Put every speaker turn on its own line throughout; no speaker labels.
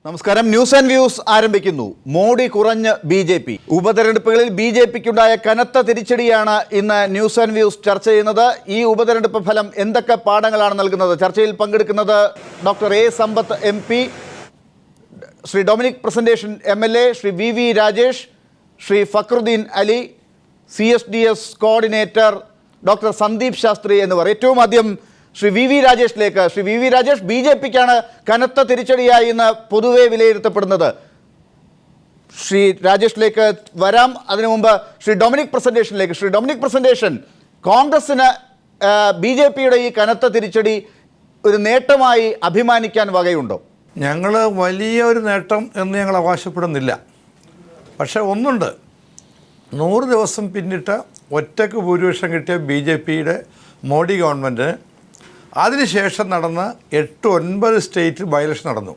നമസ്കാരം. News and views ആരംഭിക്കുന്നു. മോഡി കുറഞ്ഞ് ബി.ജെ.പി. ഉപതെരഞ്ഞെടുപ്പുകളിൽ ബി.ജെ.പിക്കുണ്ടായ കനത്ത തിരിച്ചടിയാണ് ഇന്ന് ന്യൂസ് ആൻഡ് വ്യൂസ് ചർച്ച ചെയ്യുന്നത്. ഈ ഉപതെരഞ്ഞെടുപ്പ് ഫലം എന്തൊക്കെ പാഠങ്ങളാണ് നൽകുന്നത്? ചർച്ചയിൽ പങ്കെടുക്കുന്നത് doctor A Sampath MP, Shri Dominic presentation MLA, Shri VV Rajesh, Shri Fakhruddin Ali, CSDS coordinator doctor Sandeep Shastri എന്നിവർ. ഏറ്റവും ആദ്യം ശ്രീ VV രാജേഷിലേക്ക്. ശ്രീ VV രാജേഷ്, ബി.ജെ.പിക്കാണ് കനത്ത തിരിച്ചടിയായി ഇന്ന് പൊതുവെ വിലയിരുത്തപ്പെടുന്നത്. ശ്രീ രാജേഷിലേക്ക് വരാം. അതിനു മുമ്പ് ശ്രീ ഡൊമിനിക് പ്രസന്റേഷനിലേക്ക്. ശ്രീ ഡൊമിനിക് പ്രസന്റേഷൻ, കോൺഗ്രസിന് ബി.ജെ.പിയുടെ ഈ കനത്ത തിരിച്ചടി ഒരു നേട്ടമായി അഭിമാനിക്കാൻ വകയുണ്ടോ?
ഞങ്ങൾ വലിയൊരു നേട്ടം എന്ന് ഞങ്ങൾ അവകാശപ്പെടുന്നില്ല. പക്ഷേ ഒന്നുണ്ട്, 100 ദിവസം പിന്നിട്ട ഒറ്റയ്ക്ക് ഭൂരിപക്ഷം കിട്ടിയ ബി.ജെ.പിയുടെ മോഡി ഗവൺമെൻറ് അതിനുശേഷം നടന്ന 8-9 സ്റ്റേറ്റിൽ ബൈ ഇലക്ഷൻ നടന്നു.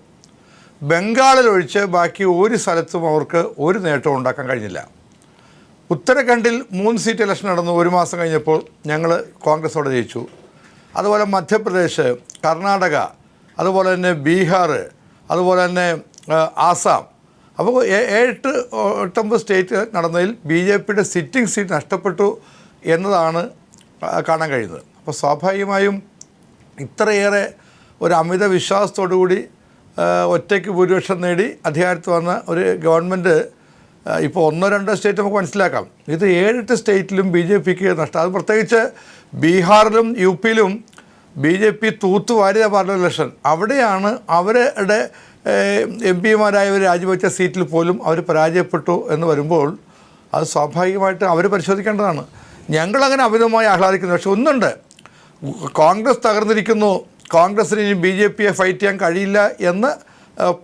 ബംഗാളിലൊഴിച്ച് ബാക്കി ഒരു സ്ഥലത്തും അവർക്ക് ഒരു നേട്ടവും ഉണ്ടാക്കാൻ കഴിഞ്ഞില്ല. ഉത്തരാഖണ്ഡിൽ 3 സീറ്റ് ഇലക്ഷൻ നടന്നു. 1 മാസം കഴിഞ്ഞപ്പോൾ ഞങ്ങൾ കോൺഗ്രസോടെ ജയിച്ചു. അതുപോലെ മധ്യപ്രദേശ്, കർണാടക, അതുപോലെ തന്നെ ബീഹാർ, അതുപോലെ തന്നെ ആസാം. അപ്പോൾ 8-9 സ്റ്റേറ്റ് നടന്നതിൽ ബി.ജെ.പിയുടെ സിറ്റിംഗ് സീറ്റ് നഷ്ടപ്പെട്ടു എന്നതാണ് കാണാൻ കഴിയുന്നത്. അപ്പോൾ സ്വാഭാവികമായും ഇത്രയേറെ ഒരു അമിത വിശ്വാസത്തോടുകൂടി ഒറ്റയ്ക്ക് ഭൂരിപക്ഷം നേടി അധികാരത്തിൽ വന്ന ഒരു ഗവൺമെൻറ് ഇപ്പോൾ 1-2 സ്റ്റേറ്റ് നമുക്ക് മനസ്സിലാക്കാം. ഇത് 7-8 സ്റ്റേറ്റിലും ബി.ജെ.പിക്ക് നഷ്ടം. അത് പ്രത്യേകിച്ച് ബീഹാറിലും UP-ലും ബി.ജെ.പി തൂത്തുവാരിയ പാർലമെൻറ്റ് ഇലക്ഷൻ. അവിടെയാണ് അവരുടെ MP-മാരായവർ രാജിവെച്ച സീറ്റിൽ പോലും അവർ പരാജയപ്പെട്ടു എന്ന് വരുമ്പോൾ അത് സ്വാഭാവികമായിട്ട് അവർ പരിശോധിക്കേണ്ടതാണ്. ഞങ്ങളങ്ങനെ അമിതമായി ആഹ്ലാദിക്കുന്നു. പക്ഷെ ഒന്നുണ്ട്, കോൺഗ്രസ് തകർന്നിരിക്കുന്നു, കോൺഗ്രസിന് ഇനി ബി.ജെ.പിയെ ഫൈറ്റ് ചെയ്യാൻ കഴിയില്ല എന്ന്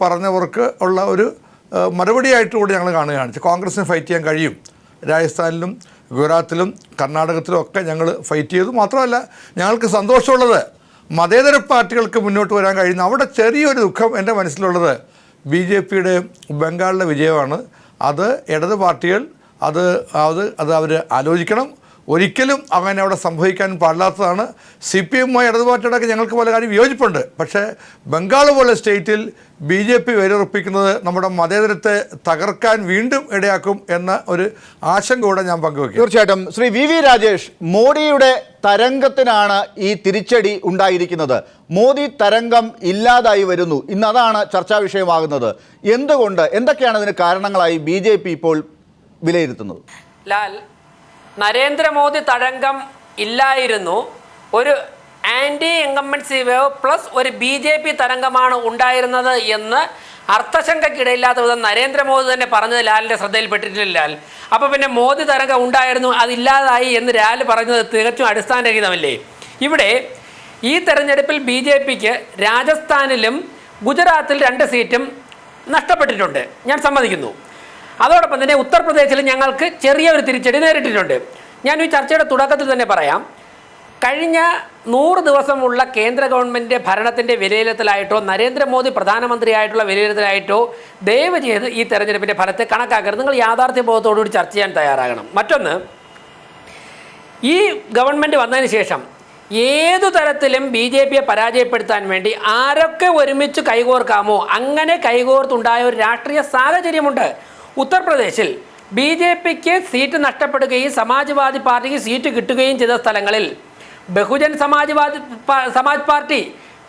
പറഞ്ഞവർക്ക് ഉള്ള ഒരു മറുപടിയായിട്ട് കൂടി ഞങ്ങൾ കാണുകയാണ്. കോൺഗ്രസിന് ഫൈറ്റ് ചെയ്യാൻ കഴിയും. രാജസ്ഥാനിലും ഗുജറാത്തിലും കർണാടകത്തിലും ഒക്കെ ഞങ്ങൾ ഫൈറ്റ് ചെയ്തു. മാത്രമല്ല, ഞങ്ങൾക്ക് സന്തോഷമുള്ളത് മതേതര പാർട്ടികൾക്ക് മുന്നോട്ട് വരാൻ കഴിയുന്നു. അവിടെ ചെറിയൊരു ദുഃഖം എൻ്റെ മനസ്സിലുള്ളത് ബി.ജെ.പിയുടെ ബംഗാളിലെ വിജയമാണ്. അത് ഇടത് പാർട്ടികൾ അത് അവർ ആലോചിക്കണം. ഒരിക്കലും അങ്ങനെ അവിടെ സംഭവിക്കാൻ പാടില്ലാത്തതാണ്. CPM-മായി ഇടത് പാർട്ടിയോടൊക്കെ ഞങ്ങൾക്ക് പല കാര്യം വിയോജിപ്പുണ്ട്. പക്ഷേ ബംഗാൾ പോലെ സ്റ്റേറ്റിൽ ബി.ജെ.പി വേരുറപ്പിക്കുന്നത് നമ്മുടെ മതേതരത്തെ തകർക്കാൻ വീണ്ടും ഇടയാക്കും എന്ന ഒരു ആശങ്ക കൂടെ ഞാൻ പങ്കുവയ്ക്കും.
തീർച്ചയായിട്ടും. ശ്രീ VV രാജേഷ്, മോഡിയുടെ തരംഗത്തിനാണ് ഈ തിരിച്ചടി ഉണ്ടായിരിക്കുന്നത്. മോദി തരംഗം ഇല്ലാതായി വരുന്നു. ഇന്ന് അതാണ് ചർച്ചാ വിഷയമാകുന്നത്. എന്തുകൊണ്ട്, എന്തൊക്കെയാണ് അതിന് കാരണങ്ങളായി ബി.ജെ.പി ഇപ്പോൾ വിലയിരുത്തുന്നത്?
ലാൽ, നരേന്ദ്രമോദി തരംഗം ഇല്ലായിരുന്നു. ഒരു ആൻറ്റി ഇൻകംബൻസി വേവ് പ്ലസ് ഒരു BJP തരംഗമാണ് ഉണ്ടായിരുന്നത് എന്ന് അർത്ഥശങ്കയ്ക്കിടയില്ലാത്ത വിധം നരേന്ദ്രമോദി തന്നെ പറഞ്ഞത് ലാലിൻ്റെ ശ്രദ്ധയിൽപ്പെട്ടിട്ടില്ല. ലാൽ, അപ്പോൾ പിന്നെ മോദി തരംഗം ഉണ്ടായിരുന്നു, അതില്ലാതായി എന്ന് ലാൽ പറഞ്ഞത് തികച്ചും അടിസ്ഥാനരഹിതമല്ലേ? ഇവിടെ ഈ തെരഞ്ഞെടുപ്പിൽ BJPക്ക് രാജസ്ഥാനിലും ഗുജറാത്തിൽ 2 സീറ്റും നഷ്ടപ്പെട്ടിട്ടുണ്ട്, ഞാൻ സമ്മതിക്കുന്നു. അതോടൊപ്പം തന്നെ ഉത്തർപ്രദേശിൽ ഞങ്ങൾക്ക് ചെറിയൊരു തിരിച്ചടി നേരിട്ടിട്ടുണ്ട്. ഞാൻ ഈ ചർച്ചയുടെ തുടക്കത്തിൽ തന്നെ പറയാം, കഴിഞ്ഞ 100 ദിവസമുള്ള കേന്ദ്ര ഗവൺമെൻറ് ഭരണത്തിൻ്റെ വിലയിരുത്തലായിട്ടോ നരേന്ദ്രമോദി പ്രധാനമന്ത്രിയായിട്ടുള്ള വിലയിരുത്തലായിട്ടോ ദയവ് ചെയ്ത് ഈ തെരഞ്ഞെടുപ്പിൻ്റെ ഫലത്തെ കണക്കാക്കരുത്. നിങ്ങൾ യാഥാർത്ഥ്യബോധത്തോടുകൂടി ചർച്ച ചെയ്യാൻ തയ്യാറാകണം. മറ്റൊന്ന്, ഈ ഗവൺമെൻറ് വന്നതിന് ശേഷം ഏതു തരത്തിലും BJPയെ പരാജയപ്പെടുത്താൻ വേണ്ടി ആരൊക്കെ ഒരുമിച്ച് കൈകോർക്കാമോ അങ്ങനെ കൈകോർത്തുണ്ടായ ഒരു രാഷ്ട്രീയ സാഹചര്യമുണ്ട്. ഉത്തർപ്രദേശിൽ BJPക്ക് സീറ്റ് നഷ്ടപ്പെടുകയും സമാജ്വാദി പാർട്ടിക്ക് സീറ്റ് കിട്ടുകയും ചെയ്ത സ്ഥലങ്ങളിൽ ബഹുജൻ സമാജ് പാർട്ടി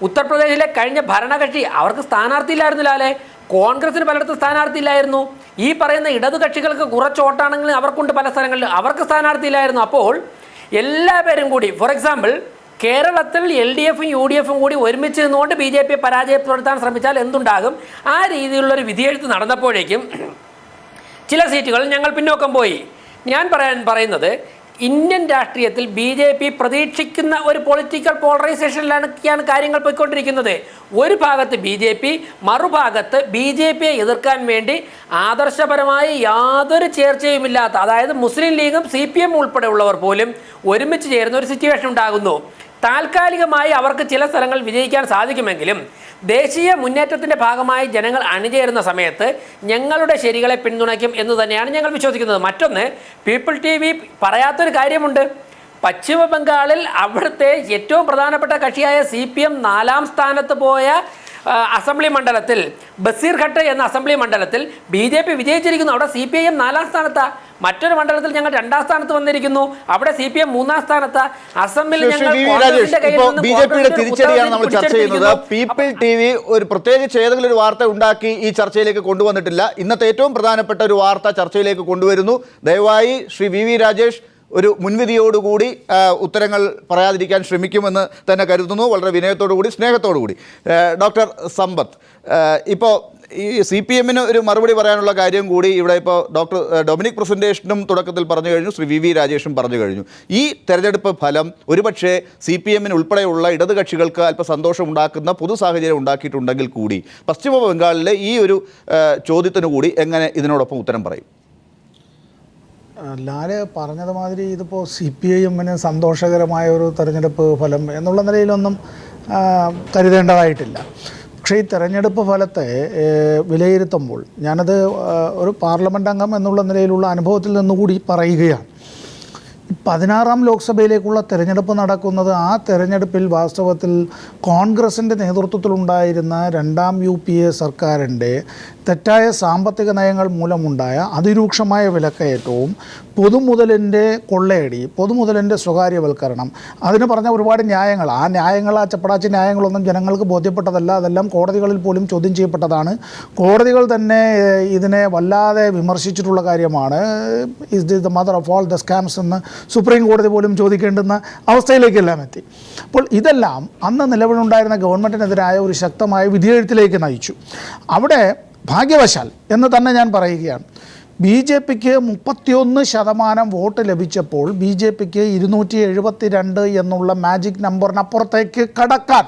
ഉത്തർപ്രദേശിലെ കഴിഞ്ഞ ഭരണകക്ഷി അവർക്ക് സ്ഥാനാർത്ഥിയില്ലായിരുന്നില്ലേ? കോൺഗ്രസിന് പലയിടത്തും സ്ഥാനാർത്ഥിയില്ലായിരുന്നു. ഈ പറയുന്ന ഇടതു കക്ഷികൾക്ക് കുറച്ച് വോട്ടാണെങ്കിലും അവർക്കുണ്ട് പല സ്ഥലങ്ങളിലും, അവർക്ക് സ്ഥാനാർത്ഥിയില്ലായിരുന്നു. അപ്പോൾ എല്ലാവരും കൂടി, ഫോർ എക്സാമ്പിൾ കേരളത്തിൽ LDFും UDFും കൂടി ഒരുമിച്ച് നിന്നുകൊണ്ട് BJPയെ പരാജയപ്പെടുത്താൻ ശ്രമിച്ചാൽ എന്തുണ്ടാകും? ആ രീതിയിലുള്ളൊരു വിധിയെഴുത്ത് നടന്നപ്പോഴേക്കും ചില സീറ്റുകൾ ഞങ്ങൾ പിന്നോക്കം പോയി. ഞാൻ പറയുന്നത് ഇന്ത്യൻ രാഷ്ട്രീയത്തിൽ BJP പ്രതീക്ഷിക്കുന്ന ഒരു പൊളിറ്റിക്കൽ പോളറൈസേഷനിലാണ് കാര്യങ്ങൾ പോയിക്കൊണ്ടിരിക്കുന്നത്. ഒരു ഭാഗത്ത് BJP, മറുഭാഗത്ത് BJPയെ എതിർക്കാൻ വേണ്ടി ആദർശപരമായി യാതൊരു ചേർച്ചയുമില്ലാത്ത, അതായത് മുസ്ലിം ലീഗും CPM ഉൾപ്പെടെയുള്ളവർ പോലും ഒരുമിച്ച് ചേരുന്ന ഒരു സിറ്റുവേഷൻ ഉണ്ടാകുന്നു. താൽക്കാലികമായി അവർക്ക് ചില സ്ഥലങ്ങൾ വിജയിക്കാൻ സാധിക്കുമെങ്കിലും ദേശീയ മുന്നേറ്റത്തിൻ്റെ ഭാഗമായി ജനങ്ങൾ അണിചേരുന്ന സമയത്ത് ഞങ്ങളുടെ ശരികളെ പിന്തുണയ്ക്കും എന്ന് തന്നെയാണ് ഞങ്ങൾ വിശ്വസിക്കുന്നത്. മറ്റൊന്ന്, പീപ്പിൾ TV പറയാത്തൊരു കാര്യമുണ്ട്. പശ്ചിമ ബംഗാളിൽ അവിടുത്തെ ഏറ്റവും പ്രധാനപ്പെട്ട കക്ഷിയായ CPM 4ാം സ്ഥാനത്ത് പോയ അസംബ്ലി മണ്ഡലത്തിൽ ബസീർഘട്ട് എന്ന അസംബ്ലി മണ്ഡലത്തിൽ BJP വിജയിച്ചിരിക്കുന്നു. അവിടെ CPIM 4ാം സ്ഥാനത്താണ്. മറ്റൊരു മണ്ഡലത്തിൽ ഞങ്ങൾ 2ാം സ്ഥാനത്ത് വന്നിരിക്കുന്നു. അവിടെ CPM 3ാം സ്ഥാനത്താണ്. അസംബ്ലിയിൽ ഞങ്ങൾ
BJPയുടെ തിരിച്ചടിയാണ് നമ്മൾ ചർച്ച ചെയ്യുന്നത്. പീപ്പിൾ TV ഒരു പ്രത്യേകിച്ച് ഏതെങ്കിലും ഒരു വാർത്ത ഉണ്ടാക്കി ഈ ചർച്ചയിലേക്ക് കൊണ്ടുവന്നിട്ടില്ല. ഇന്നത്തെ ഏറ്റവും പ്രധാനപ്പെട്ട ഒരു വാർത്ത ചർച്ചയിലേക്ക് കൊണ്ടുവരുന്നു. ദയവായി ശ്രീ VV രാജേഷ് ഒരു മുൻവിധിയോടുകൂടി ഉത്തരങ്ങൾ പറയാതിരിക്കാൻ ശ്രമിക്കുമെന്ന് തന്നെ കരുതുന്നു. വളരെ വിനയത്തോടുകൂടി സ്നേഹത്തോടുകൂടി. ഡോക്ടർ സമ്പത്ത്, ഇപ്പോൾ ഈ CPM-ന് ഒരു മറുപടി പറയാനുള്ള കാര്യം കൂടി ഇവിടെ ഇപ്പോൾ ഡോക്ടർ ഡൊമിനിക് പ്രസൻറ്റേഷനും തുടക്കത്തിൽ പറഞ്ഞു കഴിഞ്ഞു, ശ്രീ VV രാജേഷും പറഞ്ഞു കഴിഞ്ഞു. ഈ തെരഞ്ഞെടുപ്പ് ഫലം ഒരുപക്ഷെ CPM-ന് ഉൾപ്പെടെയുള്ള ഇടത് കക്ഷികൾക്ക് അല്പം സന്തോഷമുണ്ടാക്കുന്ന പൊതു സാഹചര്യം ഉണ്ടാക്കിയിട്ടുണ്ടെങ്കിൽ കൂടി പശ്ചിമ ബംഗാളിലെ ഈ ഒരു ചോദ്യത്തിന് കൂടി എങ്ങനെ ഇതിനോടൊപ്പം ഉത്തരം പറയും?
ലാല് പറഞ്ഞതുമാതിരി ഇതിപ്പോൾ CPIM-ന് സന്തോഷകരമായ ഒരു തെരഞ്ഞെടുപ്പ് ഫലം എന്നുള്ള നിലയിലൊന്നും കരുതേണ്ടതായിട്ടില്ല. പക്ഷേ ഈ തെരഞ്ഞെടുപ്പ് ഫലത്തെ വിലയിരുത്തുമ്പോൾ ഞാനത് ഒരു പാർലമെൻറ്റ് അംഗം എന്നുള്ള നിലയിലുള്ള അനുഭവത്തിൽ നിന്നുകൂടി പറയുകയാണ്. 16ാം ലോക്സഭയിലേക്കുള്ള തെരഞ്ഞെടുപ്പ് നടക്കുന്നത്, ആ തെരഞ്ഞെടുപ്പിൽ വാസ്തവത്തിൽ കോൺഗ്രസിൻ്റെ നേതൃത്വത്തിലുണ്ടായിരുന്ന 2ാം UPA സർക്കാരിൻ്റെ തെറ്റായ സാമ്പത്തിക നയങ്ങൾ മൂലമുണ്ടായ അതിരൂക്ഷമായ വിലക്കയറ്റവും പൊതുമുതലിൻ്റെ കൊള്ളയടി, പൊതുമുതലിൻ്റെ സ്വകാര്യവൽക്കരണം, അതിന് പറഞ്ഞ ഒരുപാട് ന്യായങ്ങൾ, ആ ന്യായങ്ങൾ, ആ ചപ്പടാച്ചി ന്യായങ്ങളൊന്നും ജനങ്ങൾക്ക് ബോധ്യപ്പെട്ടതല്ല. അതെല്ലാം കോടതികളിൽ പോലും ചോദ്യം ചെയ്യപ്പെട്ടതാണ്. കോടതികൾ തന്നെ ഇതിനെ വല്ലാതെ വിമർശിച്ചിട്ടുള്ള കാര്യമാണ്. Is this the mother of all the scams എന്ന് സുപ്രീം കോടതി പോലും ചോദിക്കേണ്ടുന്ന അവസ്ഥയിലേക്കെല്ലാം എത്തി. അപ്പോൾ ഇതെല്ലാം അന്ന് നിലവിലുണ്ടായിരുന്ന ഗവൺമെൻറ്റിനെതിരായ ഒരു ശക്തമായ വിധിയെഴുത്തിലേക്ക് നയിച്ചു. അവിടെ ഭാഗ്യവശാൽ എന്ന് തന്നെ ഞാൻ പറയുകയാണ്, BJPക്ക് 31% വോട്ട് ലഭിച്ചപ്പോൾ BJPക്ക് 272 എന്നുള്ള മാജിക് നമ്പറിനപ്പുറത്തേക്ക് കടക്കാൻ,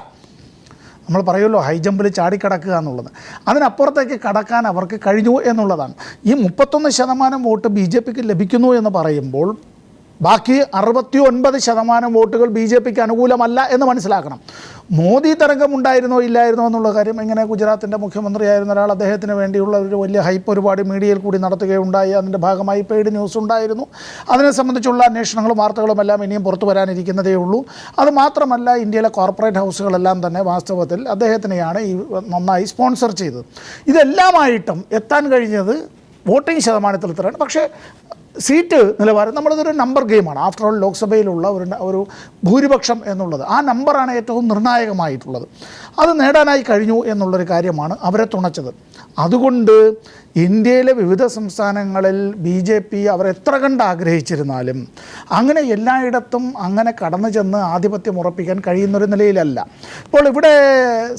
നമ്മൾ പറയുമല്ലോ ഹൈ ജമ്പിൽ ചാടിക്കടക്കുക എന്നുള്ളത്, അതിനപ്പുറത്തേക്ക് കടക്കാൻ അവർക്ക് കഴിഞ്ഞു എന്നുള്ളതാണ്. ഈ 31% വോട്ട് BJPക്ക് ലഭിക്കുന്നു എന്ന് പറയുമ്പോൾ ബാക്കി 69% വോട്ടുകൾ BJPക്ക് അനുകൂലമല്ല എന്ന് മനസ്സിലാക്കണം. മോദി തരംഗം ഉണ്ടായിരുന്നോ ഇല്ലായിരുന്നോ എന്നുള്ള കാര്യം, ഇങ്ങനെ ഗുജറാത്തിൻ്റെ മുഖ്യമന്ത്രിയായിരുന്ന ഒരാൾ അദ്ദേഹത്തിന് വേണ്ടിയുള്ള ഒരു വലിയ ഹൈപ്പ് ഒരുപാട് മീഡിയയിൽ കൂടി നടത്തുകയുണ്ടായി. അതിൻ്റെ ഭാഗമായി പെയ്ഡ് ന്യൂസ് ഉണ്ടായിരുന്നു. അതിനെ സംബന്ധിച്ചുള്ള അന്വേഷണങ്ങളും വാർത്തകളും എല്ലാം ഇനിയും പുറത്തു വരാനിരിക്കുന്നതേ ഉള്ളൂ. അതുമാത്രമല്ല, ഇന്ത്യയിലെ കോർപ്പറേറ്റ് ഹൗസുകളെല്ലാം തന്നെ വാസ്തവത്തിൽ അദ്ദേഹത്തിനെയാണ് ഈ നന്നായി സ്പോൺസർ ചെയ്തത്. ഇതെല്ലാമായിട്ടും എത്താൻ കഴിഞ്ഞത് വോട്ടിംഗ് ശതമാനത്തിൽ ഇത്രയാണ്. പക്ഷേ സീറ്റ് നിലവാരം, നമ്മളിതൊരു നമ്പർ ഗെയിമാണ്. ആഫ്റ്റർ ഓൾ ലോക്സഭയിലുള്ള ഒരു ഭൂരിപക്ഷം എന്നുള്ളത്, ആ നമ്പറാണ് ഏറ്റവും നിർണായകമായിട്ടുള്ളത്. അത് നേടാനായി കഴിഞ്ഞു എന്നുള്ളൊരു കാര്യമാണ് അവരെ തുണച്ചത്. അതുകൊണ്ട് ഇന്ത്യയിലെ വിവിധ സംസ്ഥാനങ്ങളിൽ BJP അവർ എത്ര കണ്ട് ആഗ്രഹിച്ചിരുന്നാലും അങ്ങനെ എല്ലായിടത്തും അങ്ങനെ കടന്നു ചെന്ന് ആധിപത്യം ഉറപ്പിക്കാൻ കഴിയുന്നൊരു നിലയിലല്ല. ഇപ്പോൾ ഇവിടെ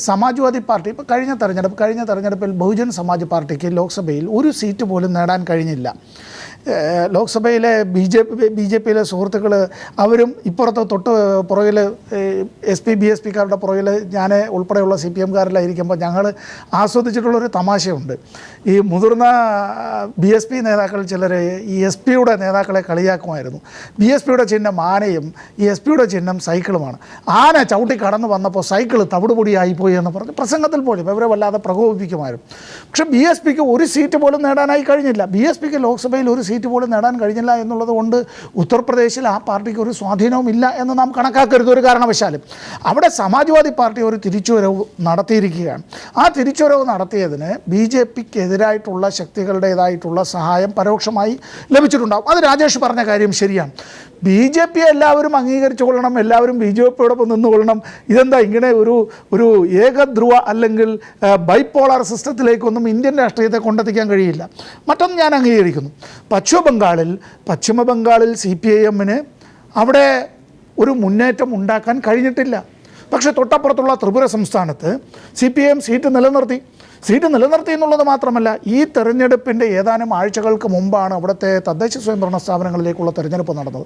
സമാജ്വാദി പാർട്ടി, ഇപ്പോൾ കഴിഞ്ഞ തെരഞ്ഞെടുപ്പിൽ ബഹുജൻ സമാജ് പാർട്ടിക്ക് ലോക്സഭയിൽ ഒരു സീറ്റ് പോലും നേടാൻ കഴിഞ്ഞില്ല. ലോക്സഭയിലെ BJPയിലെ സുഹൃത്തുക്കൾ അവരും ഇപ്പുറത്ത് തൊട്ട് പുറകിൽ SP BSPക്കാരുടെ പുറകിൽ ഞാൻ ഉൾപ്പെടെയുള്ള CPMകാരിലായിരിക്കുമ്പോൾ ഞങ്ങൾ ആസ്വദിച്ചിട്ടുള്ളൊരു തമാശയുണ്ട്. ഈ മുതിർന്ന BSP നേതാക്കൾ ചിലർ ഈ SP-യുടെ നേതാക്കളെ കളിയാക്കുമായിരുന്നു. BSPയുടെ ചിഹ്നം ആനയും ഈ SP-യുടെ ചിഹ്നം സൈക്കിളുമാണ്. ആന ചവിട്ടി കടന്നു വന്നപ്പോൾ സൈക്കിൾ തവിടുപൊടിയായിപ്പോയി എന്ന് പറഞ്ഞ് പ്രസംഗത്തിൽ പോലും അവരെ വല്ലാതെ പ്രകോപിപ്പിക്കുമായിരുന്നു. പക്ഷേ BSPക്ക് ഒരു സീറ്റ് പോലും നേടാനായി കഴിഞ്ഞില്ല. BSPക്ക് ലോക്സഭയിൽ ഒരു സീറ്റ് പോലും നേടാൻ കഴിഞ്ഞില്ല എന്നുള്ളത് കൊണ്ട് ഉത്തർപ്രദേശിൽ ആ പാർട്ടിക്ക് ഒരു സ്വാധീനവും ഇല്ല എന്ന് നാം കണക്കാക്കരുത് ഒരു കാരണവശാലും. അവിടെ സമാജ്വാദി പാർട്ടി ഒരു തിരിച്ചുവരവ് നടത്തിയിരിക്കുകയാണ്. ആ തിരിച്ചുവരവ് നടത്തിയതിന് BJPക്കെതിരായിട്ടുള്ള ശക്തികളുടേതായിട്ടുള്ള സഹായം പരോക്ഷമായി ലഭിച്ചിട്ടുണ്ടാകും. അത് രാജേഷ് പറഞ്ഞ കാര്യം ശരിയാണ്. BJP എല്ലാവരും അംഗീകരിച്ചു കൊള്ളണം, എല്ലാവരും BJPയോടൊപ്പം നിന്നുകൊള്ളണം. ഇതെന്താ ഇങ്ങനെ ഒരു ഏകധ്രുവ അല്ലെങ്കിൽ ബൈപോളാർ സിസ്റ്റത്തിലേക്കൊന്നും ഇന്ത്യൻ രാഷ്ട്രീയത്തെ കൊണ്ടെത്തിക്കാൻ കഴിയില്ല. മറ്റൊന്ന് ഞാൻ അംഗീകരിക്കുന്നു, പശ്ചിമ ബംഗാളിൽ CPIM-ന് അവിടെ ഒരു മുന്നേറ്റം ഉണ്ടാക്കാൻ കഴിഞ്ഞിട്ടില്ല. പക്ഷേ തൊട്ടപ്പുറത്തുള്ള ത്രിപുര സംസ്ഥാനത്ത് CPIM സീറ്റ് നിലനിർത്തി എന്നുള്ളത് മാത്രമല്ല, ഈ തെരഞ്ഞെടുപ്പിൻ്റെ ഏതാനും ആഴ്ചകൾക്ക് മുമ്പാണ് അവിടുത്തെ തദ്ദേശ സ്വയംഭരണ സ്ഥാപനങ്ങളിലേക്കുള്ള തെരഞ്ഞെടുപ്പ് നടന്നത്.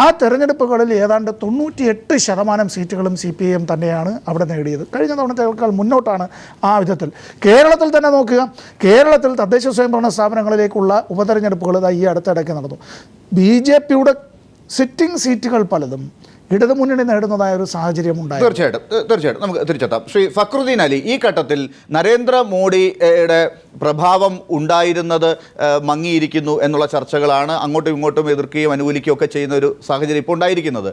ആ തെരഞ്ഞെടുപ്പുകളിൽ ഏതാണ്ട് 98% സീറ്റുകളും CPIM തന്നെയാണ് അവിടെ നേടിയത്. കഴിഞ്ഞ തവണത്തേക്കാൾ മുന്നോട്ടാണ് ആ വിധത്തിൽ. കേരളത്തിൽ തന്നെ നോക്കുക, കേരളത്തിൽ തദ്ദേശ സ്വയംഭരണ സ്ഥാപനങ്ങളിലേക്കുള്ള ഉപതെരഞ്ഞെടുപ്പുകൾ ഈ അടുത്തിടയ്ക്ക് നടന്നു. BJPയുടെ സിറ്റിംഗ് സീറ്റുകൾ പലതും ഇടതുമുന്നണി നേടുന്നതായ ഒരു സാഹചര്യം ഉണ്ടായി.
തീർച്ചയായിട്ടും നമുക്ക് തിരിച്ചെത്താം. ശ്രീ ഫക്രുദ്ദീൻ അലി, ഈ ഘട്ടത്തിൽ നരേന്ദ്രമോദിയുടെ പ്രഭാവം ഉണ്ടായിരുന്നത് മങ്ങിയിരിക്കുന്നു എന്നുള്ള ചർച്ചകളാണ് അങ്ങോട്ടും ഇങ്ങോട്ടും എതിർക്കുകയും അനുകൂലിക്കുകയും ഒക്കെ ചെയ്യുന്ന ഒരു സാഹചര്യം ഇപ്പോൾ ഉണ്ടായിരിക്കുന്നത്.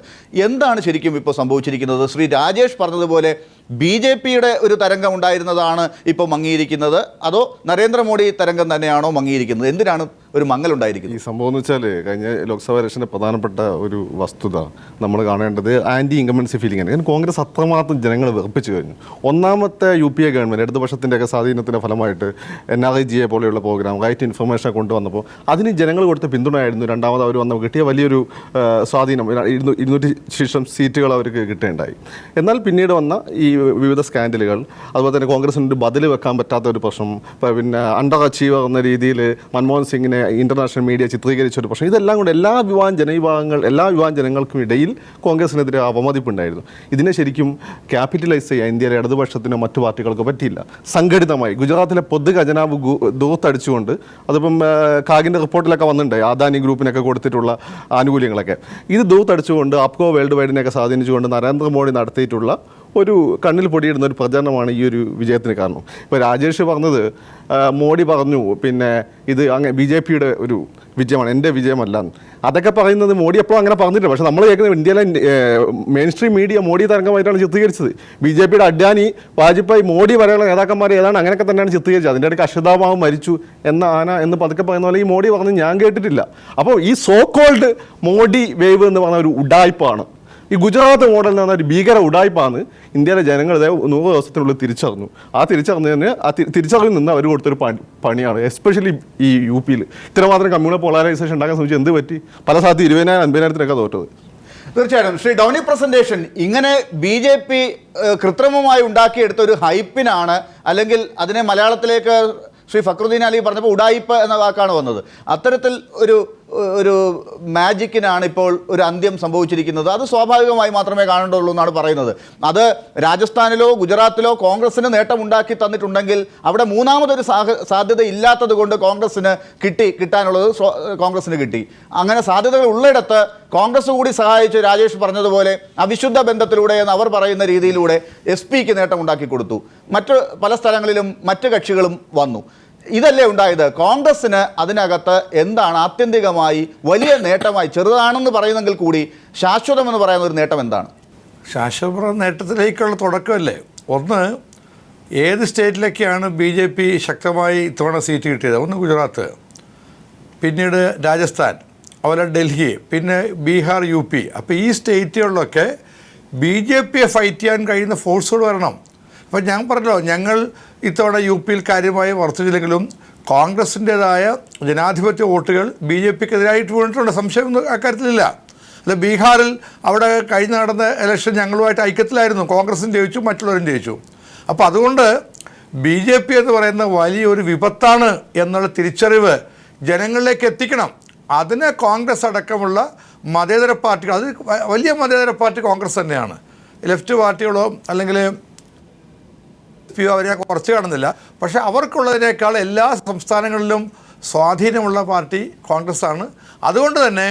എന്താണ് ശരിക്കും ഇപ്പോൾ സംഭവിച്ചിരിക്കുന്നത്? ശ്രീ രാജേഷ് പറഞ്ഞതുപോലെ BJPയുടെ ഒരു തരംഗം ഉണ്ടായിരുന്നതാണ് ഇപ്പോൾ മങ്ങിയിരിക്കുന്നത്, അതോ നരേന്ദ്രമോദി തരംഗം തന്നെയാണോ മങ്ങിയിരിക്കുന്നത്? എന്തിനാണ് ഒരു മങ്ങലുണ്ടായിരിക്കുന്നത്?
ഈ സംഭവം എന്ന് വെച്ചാൽ കഴിഞ്ഞ ലോക്സഭാ ഇലക്ഷൻ്റെ പ്രധാനപ്പെട്ട ഒരു വസ്തുത നമ്മൾ കാണേണ്ടത് ആൻറ്റി ഇൻകംബൻസി ഫീലിംഗ് ആണ്. കോൺഗ്രസ് അത്രമാത്രം ജനങ്ങൾ വെറുപ്പിച്ചു കഴിഞ്ഞു. ഒന്നാമത്തെ UPA ഗവൺമെൻറ് ഇടതുപക്ഷത്തിൻ്റെയൊക്കെ സ്വാധീനത്തിൻ്റെ ഫലമായിട്ട് NRIGA പോലെയുള്ള പ്രോഗ്രാം റൈറ്റ് ഇൻഫർമേഷൻ കൊണ്ടുവന്നപ്പോൾ അതിന് ജനങ്ങൾ കൊടുത്ത പിന്തുണയായിരുന്നു രണ്ടാമത് അവർ വന്നപ്പോൾ കിട്ടിയ വലിയൊരു സ്വാധീനം. 200 ശേഷം സീറ്റുകൾ അവർക്ക് കിട്ടേണ്ടായി. എന്നാൽ പിന്നീട് വന്ന ഈ വിവിധ സ്കാൻഡലുകൾ, അതുപോലെ തന്നെ കോൺഗ്രസിന് ബദൽ വെക്കാൻ പറ്റാത്ത ഒരു പ്രശ്നം, പിന്നെ അണ്ടർ അച്ചീവർ എന്ന രീതിയിൽ മൻമോഹൻ സിംഗിനെ ഇൻ്റർനാഷണൽ മീഡിയ ചിത്രീകരിച്ച ഒരു പ്രശ്നം, ഇതെല്ലാം കൊണ്ട് എല്ലാ വിഭാഗം ജനങ്ങൾക്കും ഇടയിൽ കോൺഗ്രസിനെതിരെ അവമതിപ്പുണ്ടായിരുന്നു. ഇതിനെ ശരിക്കും ക്യാപിറ്റലൈസ് ചെയ്യാൻ ഇന്ത്യയിലെ ഇടതുപക്ഷത്തിനോ മറ്റു പാർട്ടികൾക്കോ പറ്റിയില്ല. സംഘടിതമായി ഗുജറാത്തിലെ പൊതു ഖജനാവ് ദൂർത്തടിച്ചുകൊണ്ട്, അതിപ്പം കാഗിൻ്റെ റിപ്പോർട്ടിലൊക്കെ വന്നിട്ടുണ്ടായി അദാനി ഗ്രൂപ്പിനൊക്കെ കൊടുത്തിട്ടുള്ള ആനുകൂല്യങ്ങളൊക്കെ, ഇത് ദൂർത്തടിച്ചുകൊണ്ട് അപ്കോ വേൾഡ് വൈഡിനെയൊക്കെ സ്വാധീനിച്ചുകൊണ്ട് നരേന്ദ്രമോദി നടത്തിയിട്ടുള്ള ഒരു കണ്ണിൽ പൊടിയിടുന്ന ഒരു പ്രചരണമാണ് ഈ ഒരു വിജയത്തിന് കാരണം. ഇപ്പോൾ രാജേഷ് പറഞ്ഞത്, മോഡി പറഞ്ഞു പിന്നെ ഇത് അങ്ങനെ BJPയുടെ ഒരു വിജയമാണ്, എൻ്റെ വിജയമല്ല. അതൊക്കെ പറയുന്നത് മോഡി എപ്പോഴും അങ്ങനെ പറഞ്ഞിട്ടില്ല. പക്ഷേ നമ്മൾ കേൾക്കുന്നത് ഇന്ത്യയിലെ മെയിൻ സ്ട്രീം മീഡിയ മോഡി തരംഗമായിട്ടാണ് ചിത്രീകരിച്ചത്. BJPയുടെ അഡ്വാനി, വാജ്പേയി, മോഡി വരെയുള്ള നേതാക്കന്മാർ ഏതാണ് അങ്ങനെയൊക്കെ തന്നെയാണ് ചിത്രീകരിച്ചത്. അതിൻ്റെ ഇടയ്ക്ക് അശ്വത്ഥാമാവ് മരിച്ചു എന്ന ആന എന്ന് പതുക്കെ പറയുന്ന പോലെ ഈ മോഡി പറഞ്ഞ് ഞാൻ കേട്ടിട്ടില്ല. അപ്പോൾ ഈ സോ കോൾഡ് മോഡി വേവ് എന്ന് പറഞ്ഞ ഒരു ഉഡായ്പാണ്. ഈ ഗുജറാത്ത് മോഡൽ എന്ന് പറഞ്ഞ ഒരു ഭീകര ഉഡായ്പാണ് ഇന്ത്യയിലെ ജനങ്ങൾ 100 ദിവസത്തിനുള്ളിൽ തിരിച്ചറിഞ്ഞു. തിരിച്ചറിഞ്ഞു നിന്ന് അവർ കൊടുത്തൊരു പണിയാണ്, എസ്പെഷ്യലി ഈ UP ഇത്രമാത്രം കമ്മ്യൂണൽ പോളറൈസേഷൻ ഉണ്ടാക്കാൻ ശ്രമിച്ചു. എന്ത് പറ്റി? പല സ്ഥലത്ത് 20,000-50,000 തോറ്റത്.
തീർച്ചയായിട്ടും ശ്രീ ഡോണി പ്രസന്റേഷൻ, ഇങ്ങനെ BJP കൃത്രിമമായി ഉണ്ടാക്കിയെടുത്ത ഒരു ഹൈപ്പിനാണ്, അല്ലെങ്കിൽ അതിനെ മലയാളത്തിലേക്ക് ശ്രീ ഫക്രുദ്ദീൻ അലി പറഞ്ഞപ്പോൾ ഉഡായിപ്പ് എന്ന വാക്കാണ് വന്നത്, അത്തരത്തിൽ ഒരു മാജിക്കിനാണ് ഇപ്പോൾ ഒരു അന്ത്യം സംഭവിച്ചിരിക്കുന്നത്. അത് സ്വാഭാവികമായി മാത്രമേ കാണേണ്ടതുള്ളൂ എന്നാണ് പറയുന്നത്. അത് രാജസ്ഥാനിലോ ഗുജറാത്തിലോ കോൺഗ്രസിന് നേട്ടമുണ്ടാക്കി തന്നിട്ടുണ്ടെങ്കിൽ അവിടെ മൂന്നാമതൊരു സാധ്യത ഇല്ലാത്തത് കൊണ്ട് കിട്ടാനുള്ളത് കോൺഗ്രസിന് കിട്ടി. അങ്ങനെ സാധ്യതകൾ ഉള്ളിടത്ത് കോൺഗ്രസ് കൂടി സഹായിച്ച് രാജേഷ് പറഞ്ഞതുപോലെ അവിശുദ്ധ ബന്ധത്തിലൂടെ എന്ന് അവർ പറയുന്ന രീതിയിലൂടെ SP-ക്ക് നേട്ടമുണ്ടാക്കി കൊടുത്തു. മറ്റ് പല സ്ഥലങ്ങളിലും മറ്റ് കക്ഷികളും വന്നു. ഇതല്ലേ ഉണ്ടായത്? കോൺഗ്രസ്സിന് അതിനകത്ത് എന്താണ് ആത്യന്തികമായി വലിയ നേട്ടമായി, ചെറുതാണെന്ന് പറയുന്നെങ്കിൽ കൂടി ശാശ്വതമെന്ന് പറയുന്ന ഒരു നേട്ടം എന്താണ്?
ശാശ്വത നേട്ടത്തിലേക്കുള്ള തുടക്കമല്ലേ. ഒന്ന്, ഏത് സ്റ്റേറ്റിലൊക്കെയാണ് BJP ശക്തമായി ഇത്തവണ സീറ്റ് കിട്ടിയത്? ഒന്ന് ഗുജറാത്ത്, പിന്നീട് രാജസ്ഥാൻ, അതുപോലെ ഡൽഹി, പിന്നെ ബീഹാർ, UP. അപ്പോൾ ഈ സ്റ്റേറ്റുകളിലൊക്കെ BJPയെ ഫൈറ്റ് ചെയ്യാൻ കഴിയുന്ന ഫോഴ്സുകൾ വരണം. അപ്പോൾ ഞാൻ പറഞ്ഞല്ലോ, ഞങ്ങൾ ഇത്തവണ UP കാര്യമായി വർദ്ധിച്ചില്ലെങ്കിലും കോൺഗ്രസിൻ്റേതായ ജനാധിപത്യ വോട്ടുകൾ BJPക്കെതിരായിട്ട് വീണിട്ടുണ്ട്, സംശയമൊന്നും അക്കാര്യത്തിലില്ല. അല്ല, ബീഹാറിൽ അവിടെ കഴിഞ്ഞ് നടന്ന ഇലക്ഷൻ ഞങ്ങളുമായിട്ട് ഐക്യത്തിലായിരുന്നു, കോൺഗ്രസും ജയിച്ചു, മറ്റുള്ളവരും ജയിച്ചു. അപ്പോൾ അതുകൊണ്ട് BJP എന്ന് പറയുന്ന വലിയൊരു വിപത്താണ് എന്നുള്ള തിരിച്ചറിവ് ജനങ്ങളിലേക്ക് എത്തിക്കണം. അതിന് കോൺഗ്രസ് അടക്കമുള്ള മതേതര പാർട്ടികൾ, അത് വലിയ മതേതര പാർട്ടി കോൺഗ്രസ് തന്നെയാണ്. ലെഫ്റ്റ് പാർട്ടികളോ അല്ലെങ്കിൽ അവരെ കുറച്ച് കാണുന്നില്ല. പക്ഷേ അവർക്കുള്ളതിനേക്കാൾ എല്ലാ സംസ്ഥാനങ്ങളിലും സ്വാധീനമുള്ള പാർട്ടി കോൺഗ്രസ്സാണ്. അതുകൊണ്ട് തന്നെ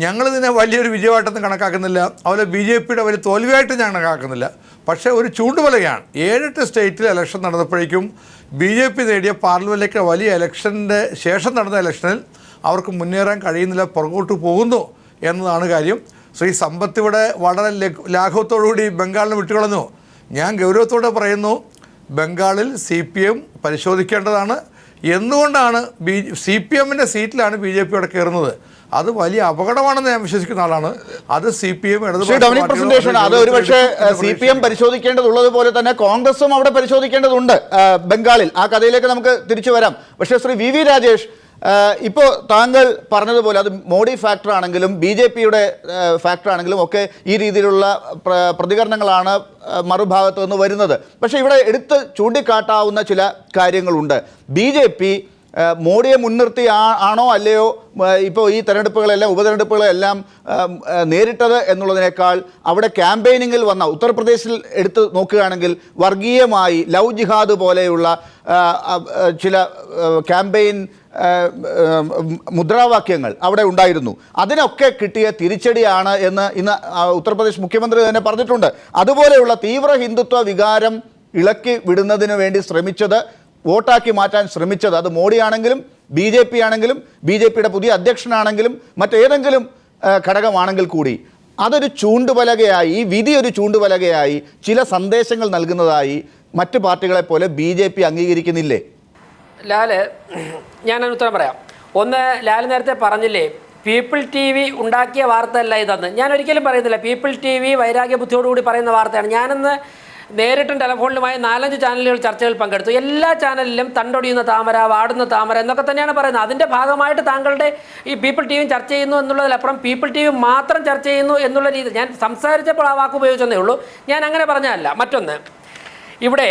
ഞങ്ങളിതിനെ വലിയൊരു വിജയമായിട്ടൊന്നും കണക്കാക്കുന്നില്ല, അതുപോലെ BJPയുടെ വലിയ തോൽവിയായിട്ട് ഞാൻ കണക്കാക്കുന്നില്ല. പക്ഷേ ഒരു ചൂണ്ടുവലകയാണ്. 7-8 സ്റ്റേറ്റിൽ ഇലക്ഷൻ നടന്നപ്പോഴേക്കും BJP നേടിയ പാർലമെൻറ്റിലേക്ക് വലിയ ഇലക്ഷൻ്റെ ശേഷം നടന്ന ഇലക്ഷനിൽ അവർക്ക് മുന്നേറാൻ കഴിയുന്നില്ല, പുറകോട്ട് പോകുന്നു എന്നതാണ് കാര്യം. ശ്രീ സമ്പത്ത് ഇവിടെ വളരെ ലാഘവത്തോടുകൂടി ബംഗാളിനെ വിട്ടുകളഞ്ഞു. ഞാൻ ഗൗരവത്തോടെ പറയുന്നു, ബംഗാളിൽ CPM പരിശോധിക്കേണ്ടതാണ്. എന്തുകൊണ്ടാണ് CPMൻ്റെ സീറ്റിലാണ് BJP അവിടെ കയറുന്നത്? അത് വലിയ അപകടമാണെന്ന് ഞാൻ വിശ്വസിക്കുന്ന ആളാണ്. അത് CPM
അത് ഒരുപക്ഷെ CPM പരിശോധിക്കേണ്ടതുള്ളത് പോലെ തന്നെ കോൺഗ്രസും അവിടെ പരിശോധിക്കേണ്ടതുണ്ട് ബംഗാളിൽ. ആ കഥയിലേക്ക് നമുക്ക് തിരിച്ചു വരാം. പക്ഷേ ശ്രീ VV രാജേഷ്, ഇപ്പോൾ താങ്കൾ പറഞ്ഞതുപോലെ അത് മോഡി ഫാക്ടർ ആണെങ്കിലും BJPയുടെ ഫാക്ടർ ആണെങ്കിലും ഒക്കെ ഈ രീതിയിലുള്ള പ്രതികരണങ്ങളാണ് മറുഭാഗത്ത് നിന്ന് വരുന്നത്. പക്ഷേ ഇവിടെ എടുത്ത് ചൂണ്ടിക്കാട്ടാവുന്ന ചില കാര്യങ്ങളുണ്ട്. BJP മോഡിയെ മുൻനിർത്തി ആണോ അല്ലയോ ഇപ്പോൾ ഈ തെരഞ്ഞെടുപ്പുകളെല്ലാം ഉപതെരഞ്ഞെടുപ്പുകളെല്ലാം നേരിട്ടത് എന്നുള്ളതിനേക്കാൾ അവിടെ ക്യാമ്പയിനിങ്ങിൽ വന്ന ഉത്തർപ്രദേശിൽ എടുത്ത് നോക്കുകയാണെങ്കിൽ വർഗീയമായി ലവ് ജിഹാദ് പോലെയുള്ള ചില ക്യാമ്പയിൻ മുദ്രാവാക്യങ്ങൾ അവിടെ ഉണ്ടായിരുന്നു. അതിനൊക്കെ കിട്ടിയ തിരിച്ചടിയാണ് എന്ന് ഇന്ന് ഉത്തർപ്രദേശ് മുഖ്യമന്ത്രി തന്നെ പറഞ്ഞിട്ടുണ്ട്. അതുപോലെയുള്ള തീവ്ര ഹിന്ദുത്വ വികാരം ഇളക്കി വിടുന്നതിന് വേണ്ടി ശ്രമിച്ചത്, വോട്ടാക്കി മാറ്റാൻ ശ്രമിച്ചത്, അത് മോഡിയാണെങ്കിലും ബി ജെ പി ആണെങ്കിലും ബി ജെ പിയുടെ പുതിയ അധ്യക്ഷനാണെങ്കിലും മറ്റേതെങ്കിലും ഘടകമാണെങ്കിൽ കൂടി അതൊരു ചൂണ്ടുപലകയായി, ഈ വിധി ഒരു ചൂണ്ടുപലകയായി ചില സന്ദേശങ്ങൾ നൽകുന്നതായി മറ്റ് പാർട്ടികളെ പോലെ ബി ജെ പി അംഗീകരിക്കുന്നില്ലേ?
ലാല്, ഞാനൊരു ഉത്തരം പറയാം. ഒന്ന്, ലാല് നേരത്തെ പറഞ്ഞില്ലേ പീപ്പിൾ ടി വി ഉണ്ടാക്കിയ വാർത്തയല്ല ഇതെന്ന്. ഞാൻ ഒരിക്കലും പറയുന്നില്ല. പീപ്പിൾ ടി വി വൈരാഗ്യ ബുദ്ധിയോടുകൂടി പറയുന്ന വാർത്തയാണ്. ഞാനിന്ന് നേരിട്ടും ടെലിഫോണിലുമായി 4-5 ചാനലുകൾ ചർച്ചകളിൽ പങ്കെടുത്തു. എല്ലാ ചാനലിലും തണ്ടൊടിയുന്ന താമര, വാടുന്ന താമര എന്നൊക്കെ തന്നെയാണ് പറയുന്നത്. അതിൻ്റെ ഭാഗമായിട്ട് താങ്കളുടെ ഈ പീപ്പിൾ ടി വി ചർച്ച ചെയ്യുന്നു എന്നുള്ളതിലപ്പുറം പീപ്പിൾ ടി വി മാത്രം ചർച്ച ചെയ്യുന്നു എന്നുള്ള രീതി ഞാൻ സംസാരിച്ചപ്പോൾ ആ വാക്ക് ഉപയോഗിച്ചതേ ഉള്ളൂ. ഞാൻ അങ്ങനെ പറഞ്ഞതല്ല. മറ്റൊന്ന്, ഇവിടെ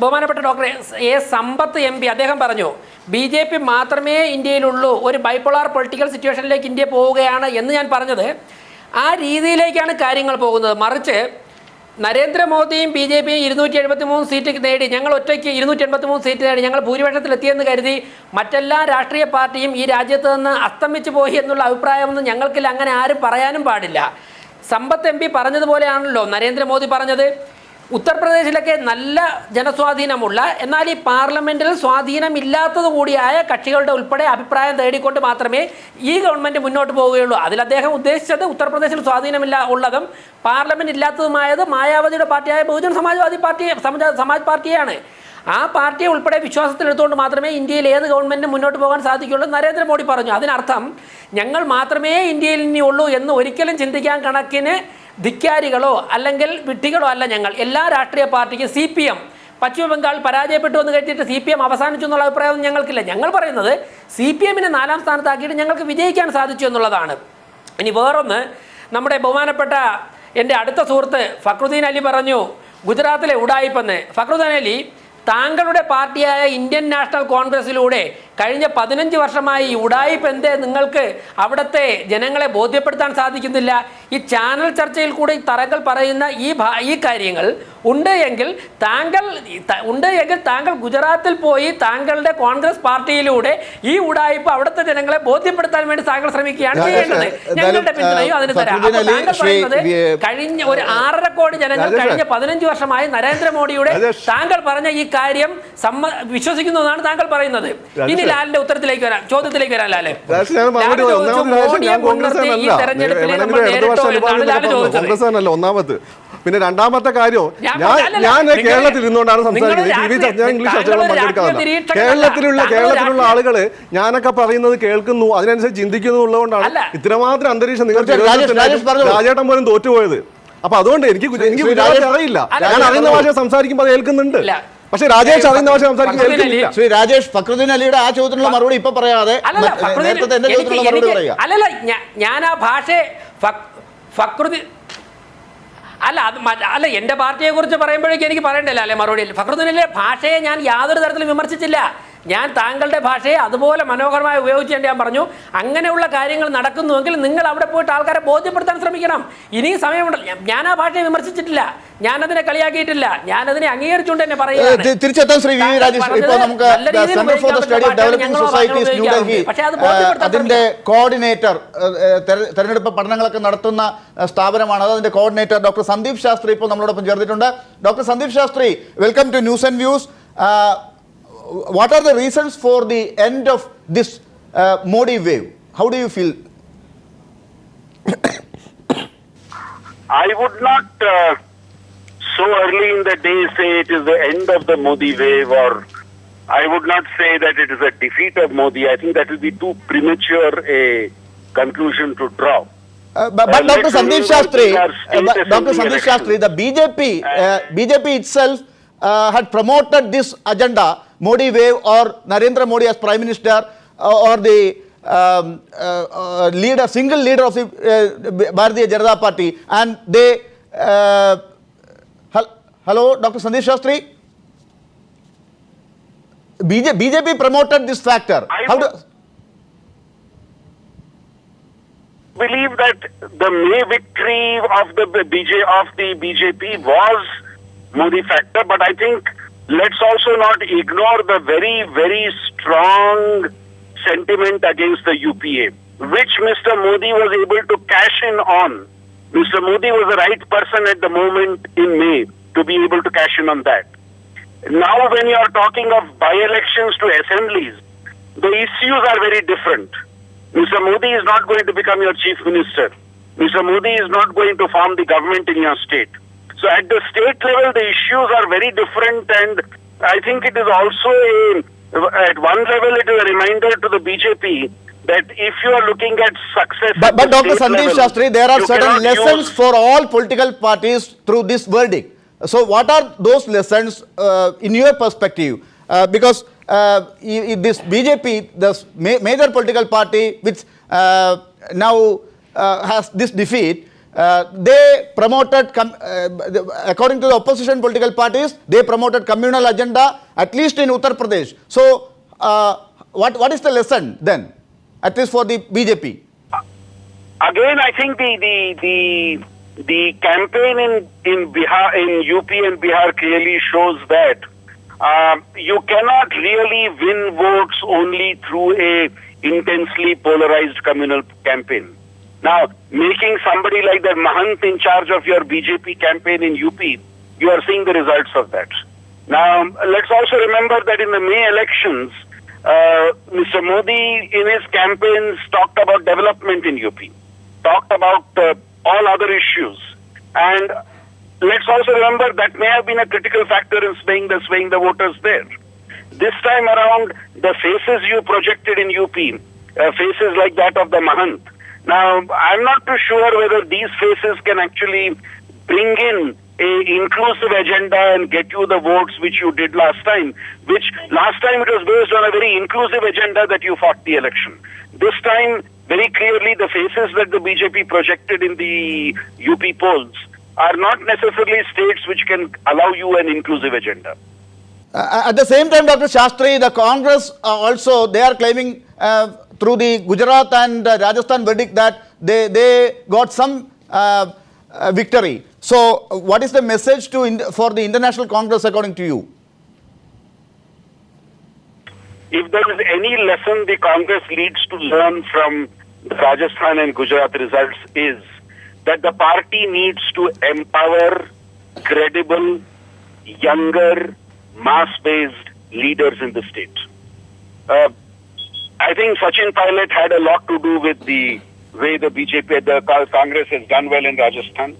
ബഹുമാനപ്പെട്ട doctor A Sampath M P അദ്ദേഹം പറഞ്ഞു BJP മാത്രമേ ഇന്ത്യയിലുള്ളൂ, ഒരു ബൈപോളാർ പൊളിറ്റിക്കൽ സിറ്റുവേഷനിലേക്ക് ഇന്ത്യ പോവുകയാണ് എന്ന് ഞാൻ പറഞ്ഞത് ആ രീതിയിലേക്കാണ് കാര്യങ്ങൾ പോകുന്നത്. മറിച്ച് നരേന്ദ്രമോദിയും BJPയും 273 സീറ്റ് നേടി, ഞങ്ങൾ ഒറ്റയ്ക്ക് 283 സീറ്റ് നേടി, ഞങ്ങൾ ഭൂരിപക്ഷത്തിലെത്തിയെന്ന് കരുതി മറ്റെല്ലാ രാഷ്ട്രീയ പാർട്ടിയും ഈ രാജ്യത്ത് നിന്ന് അസ്തമിച്ചു പോയി എന്നുള്ള അഭിപ്രായമൊന്നും ഞങ്ങൾക്കില്ല. അങ്ങനെ ആരും പറയാനും പാടില്ല. സമ്പത്ത് MP പറഞ്ഞതുപോലെയാണല്ലോ നരേന്ദ്രമോദി പറഞ്ഞത്. ഉത്തർപ്രദേശിലൊക്കെ നല്ല ജനസ്വാധീനമുള്ള എന്നാൽ ഈ പാർലമെൻറ്റിൽ സ്വാധീനമില്ലാത്തത് കൂടിയായ കക്ഷികളുടെ ഉൾപ്പെടെ അഭിപ്രായം തേടിക്കൊണ്ട് മാത്രമേ ഈ ഗവൺമെൻറ് മുന്നോട്ട് പോവുകയുള്ളൂ. അതിൽ അദ്ദേഹം ഉദ്ദേശിച്ചത് ഉത്തർപ്രദേശിൽ സ്വാധീനമില്ല ഉള്ളതും പാർലമെൻറ്റ് ഇല്ലാത്തതുമായത് മായാവതിയുടെ പാർട്ടിയായ ബഹുജൻ സമാജ് പാർട്ടിയാണ്. ആ പാർട്ടിയെ ഉൾപ്പെടെ വിശ്വാസത്തിലെടുത്തുകൊണ്ട് മാത്രമേ ഇന്ത്യയിൽ ഏത് ഗവൺമെൻറ്റിനും മുന്നോട്ട് പോകാൻ സാധിക്കുകയുള്ളൂ നരേന്ദ്രമോദി പറഞ്ഞു. അതിനർത്ഥം ഞങ്ങൾ മാത്രമേ ഇന്ത്യയിൽ ഇനിയുള്ളൂ എന്ന് ഒരിക്കലും ചിന്തിക്കാൻ കണക്കിന് ധിക്കാരികളോ അല്ലെങ്കിൽ വിഡ്ഢികളോ അല്ല ഞങ്ങൾ. എല്ലാ രാഷ്ട്രീയ പാർട്ടിക്കും CPM പശ്ചിമ ബംഗാൾ പരാജയപ്പെട്ടു എന്ന് കഴിഞ്ഞിട്ട് CPM അവസാനിച്ചു എന്നുള്ള അഭിപ്രായമൊന്നും ഞങ്ങൾക്കില്ല. ഞങ്ങൾ പറയുന്നത് CPMനെ 4ാം സ്ഥാനത്താക്കിയിട്ട് ഞങ്ങൾക്ക് വിജയിക്കാൻ സാധിച്ചു എന്നുള്ളതാണ്. ഇനി വേറൊന്ന്, നമ്മുടെ ബഹുമാനപ്പെട്ട എൻ്റെ അടുത്ത സുഹൃത്ത് ഫക്രുദ്ദീൻ അലി പറഞ്ഞു ഗുജറാത്തിലെ ഉഡായിപ്പെന്ന്. ഫക്രുദ്ദീൻ അലി, താങ്കളുടെ പാർട്ടിയായ ഇന്ത്യൻ നാഷണൽ കോൺഗ്രസിലൂടെ കഴിഞ്ഞ 15 വർഷമായി ഉഡായിപ്പ് എന്തേ നിങ്ങൾക്ക് അവിടുത്തെ ജനങ്ങളെ ബോധ്യപ്പെടുത്താൻ സാധിക്കുന്നില്ല? ഈ ചാനൽ ചർച്ചയിൽ കൂടെ ഈ തറകൾ പറയുന്ന ഈ കാര്യങ്ങൾ ഉണ്ട് എങ്കിൽ താങ്കൾ ഗുജറാത്തിൽ പോയി താങ്കളുടെ കോൺഗ്രസ് പാർട്ടിയിലൂടെ ഈ ഉഡായിപ്പ് അവിടുത്തെ ജനങ്ങളെ ബോധ്യപ്പെടുത്താൻ വേണ്ടി താങ്കൾ ശ്രമിക്കുകയാണ് ചെയ്യേണ്ടത്. ഞങ്ങളുടെ പിന്തുണയും അതിന് തരാം. താങ്കൾ പറയുന്നത് കഴിഞ്ഞ ഒരു 6.5 കോടി ജനങ്ങൾ കഴിഞ്ഞ 15 വർഷമായി നരേന്ദ്രമോദിയുടെ താങ്കൾ പറഞ്ഞ ഈ കാര്യം വിശ്വസിക്കുന്നു എന്നാണ് താങ്കൾ പറയുന്നത്. ഇനി ലാലിന്റെ ഉത്തരത്തിലേക്ക് വരാം, ചോദ്യത്തിലേക്ക് വരാം. ലാല്,
ഒന്നാമത്. പിന്നെ രണ്ടാമത്തെ കാര്യം, ഞാൻ കേരളത്തിൽ ഇരുന്നുകൊണ്ടാണ് സംസാരിക്കുന്നത്. ഞാൻ ഇംഗ്ലീഷ് ചർച്ചകളും പങ്കെടുക്കാറുണ്ട്. കേരളത്തിലുള്ള ആളുകള് ഞാനൊക്കെ പറയുന്നത് കേൾക്കുന്നു, അതിനനുസരിച്ച് ചിന്തിക്കുന്നു ഉള്ളതുകൊണ്ടാണ് ഇത്രമാത്രം അന്തരീക്ഷം നിങ്ങൾ രാജേട്ടൻ പോലും തോറ്റുപോയത്. അപ്പൊ അതുകൊണ്ട് എനിക്ക് അറിയില്ല. ഞാൻ അറിയുന്ന ഭാഷ സംസാരിക്കുമ്പോൾ അത് കേൾക്കുന്നുണ്ട്. പക്ഷെ രാജേഷ് അറിയുന്ന ഭാഷ സംസാരിക്കുന്നില്ല.
ശ്രീ രാജേഷ്, ഫക്രുദ്ദീൻ അലിയുടെ ആ ചോദ്യത്തിനുള്ള മറുപടി ഇപ്പൊ പറയാതെ
അല്ലല്ല, ഞാൻ ആ ഭാഷ ഫക്രുദ്ദീൻ അല്ല എൻ്റെ പാർട്ടിയെ കുറിച്ച് പറയുമ്പോഴേക്കും എനിക്ക് പറയണ്ടല്ലോ അല്ലെ മറുപടിയിൽ. ഫക്രുദ്ദീനിലെ ഭാഷയെ ഞാൻ യാതൊരു തരത്തിലും വിമർശിച്ചില്ല. ഞാൻ താങ്കളുടെ ഭാഷയെ അതുപോലെ മനോഹരമായി ഉപയോഗിച്ചുകൊണ്ട് ഞാൻ പറഞ്ഞു അങ്ങനെയുള്ള കാര്യങ്ങൾ നടക്കുന്നുവെങ്കിൽ നിങ്ങൾ അവിടെ പോയിട്ട് ആൾക്കാരെ ബോധ്യപ്പെടുത്താൻ ശ്രമിക്കണം. ഇനിയും സമയമുണ്ടല്ലോ. ഞാൻ ആ ഭാഷയെ വിമർശിച്ചിട്ടില്ല, ഞാനതിനെ കളിയാക്കിയിട്ടില്ല, ഞാനതിനെ അംഗീകരിച്ചുകൊണ്ട് തന്നെ പറയുകയാണ്.
തിരിച്ചെത്താൻ ശ്രീ വി രാജേഷ്, ഇപ്പോൾ നമുക്ക് centre for the study of developing societies New Delhi അതിന്റെ കോർഡിനേറ്റർ, തെരഞ്ഞെടുപ്പ് പഠനങ്ങളൊക്കെ നടത്തുന്ന സ്ഥാപനമാണ് അത്. അതിന്റെ കോർഡിനേറ്റർ ഡോക്ടർ സന്ദീപ് ശാസ്ത്രി ഇപ്പോൾ നമ്മളോടൊപ്പം ചേർന്നിട്ടുണ്ട്. Doctor Sandeep Shastri, welcome to news and views. What are the reasons for the end of this Modi wave? How do you feel?
I would not so early in the day say it is the end of the Modi wave, or I would not say that it is a defeat of Modi. I think that will be too premature a conclusion to draw.
But Dr. Sandeep Shastri, the BJP itself had promoted this agenda, Modi wave or Narendra Modi as Prime Minister or the single leader of the Bharatiya Janata Party, and they hello Dr. Sandeep Shastri. BJP promoted this factor. How do?
Believe that the May victory of the BJP was Modi factor, but I think let's also not ignore the very, very strong sentiment against the UPA, which Mr. Modi was able to cash in on. Mr. Modi was the right person at the moment in May to be able to cash in on that. Now when you are talking of by-elections to assemblies, the issues are very different. Mr. Modi is not going to become your chief minister. Mr. Modi is not going to form the government in your state. So at the state level, the issues are very different, and I think it is also at one level it is a reminder to the BJP that if you are looking at success,
But
at the
Dr.
state
Sandeep
level,
Shastri, there are
you
certain
cannot
lessons
use-
for all political parties through this verdict. So what are those lessons in your perspective? Because this BJP, the major political party which now has this defeat, they promoted, according to the opposition political parties, they promoted communal agenda, at least in Uttar Pradesh. So what is the lesson then, at least for the BJP?
Again, I think the campaign in Bihar, in UP and Bihar clearly shows that you cannot really win votes only through a intensely polarized communal campaign. Now, making somebody like that Mahant in charge of your BJP campaign in UP, you are seeing the results of that. Now, let's also remember that in the May elections, Mr. Modi in his campaigns talked about development in UP, talked about all other issues. And let's also remember that may have been a critical factor in swaying the voters there. This time around, the faces you projected in UP, faces like that of the Mahant. Now, I'm not too sure whether these faces can actually bring in a inclusive agenda and get you the votes which you did last time, which last time it was based on a very inclusive agenda that you fought the election. This time, very clearly, the faces that the BJP projected in the UP polls are not necessarily states which can allow you an inclusive agenda.
At the same time, Dr. Shastri, the Congress also, they are claiming through the Gujarat and Rajasthan verdict that they got some victory. So what is the message for the International Congress according to you?
If there is any lesson the Congress needs to learn from the Rajasthan and Gujarat results is that the party needs to empower credible, younger, mass-based leaders in the state. I think Sachin Pilot had a lot to do with the way the BJP, the Congress has done well in Rajasthan.